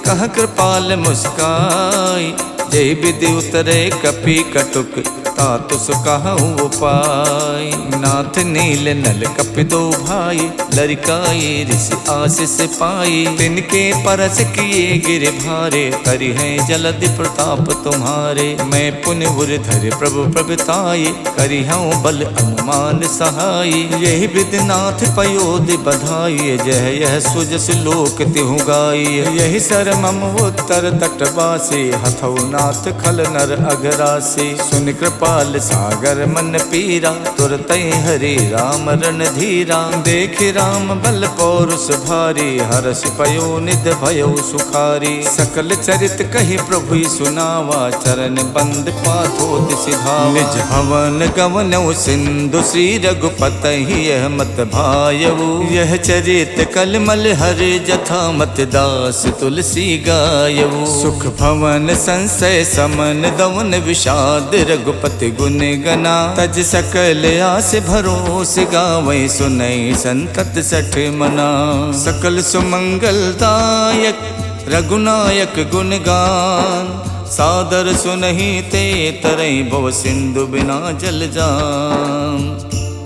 कह कृपाल मुस्काई। जय विधि उतरे कपि कटुक तातुस कहूँ उपाय। नाथ नील नल कपि दो भाई लरिकाए ऋषि आशीष पाई। तिनके परस किए गिर भारे तरि है जलधि प्रताप तुम्हारे। मैं पुण्य धर प्रभु प्रभुताय करी हूँ बल अनुमान सहाय। यही विधिनाथ पयोधि बधाई जय यह सुजस लोक तिहु गाई। यही सर मम उत्तर तटवासी हथौ नाथ खल नर अगरासी। सुन कृपाल सागर मन पीरा तुरत हरि राम रण धीरा। देख राम बल पौरुष भारी हर्ष पयो निध भयो सुखारी। सकल चरित कही प्रभु सुनावा चरण बंद पाथोत सिधावा। निज भवन गवनौ सिंधु श्री रघुपत ही यह मत भायऊ। यह चरित कलमल हर जथा मत दास तुलसी गायऊ। सुख भवन संशय समन दवन विषाद रघुपति गुण गना। तज सकल आस भरोस गावै सुनई संतत सठ मना। सकल सुमंगल दायक रघुनायक गुणगान। सादर सुनहि ते तरई भव सिंधु बिना जल जान।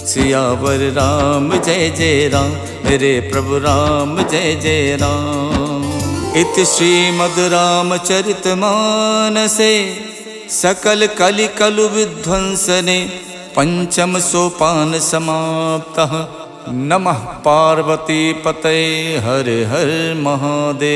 सियावर राम जय जय राम मेरे प्रभु राम जय जय राम। इति श्रीमद् रामचरित मानसे सकल कलि कलु विध्वंसने पंचम सोपान समाप्तः। नमः पार्वती पतये हर हर महादेव।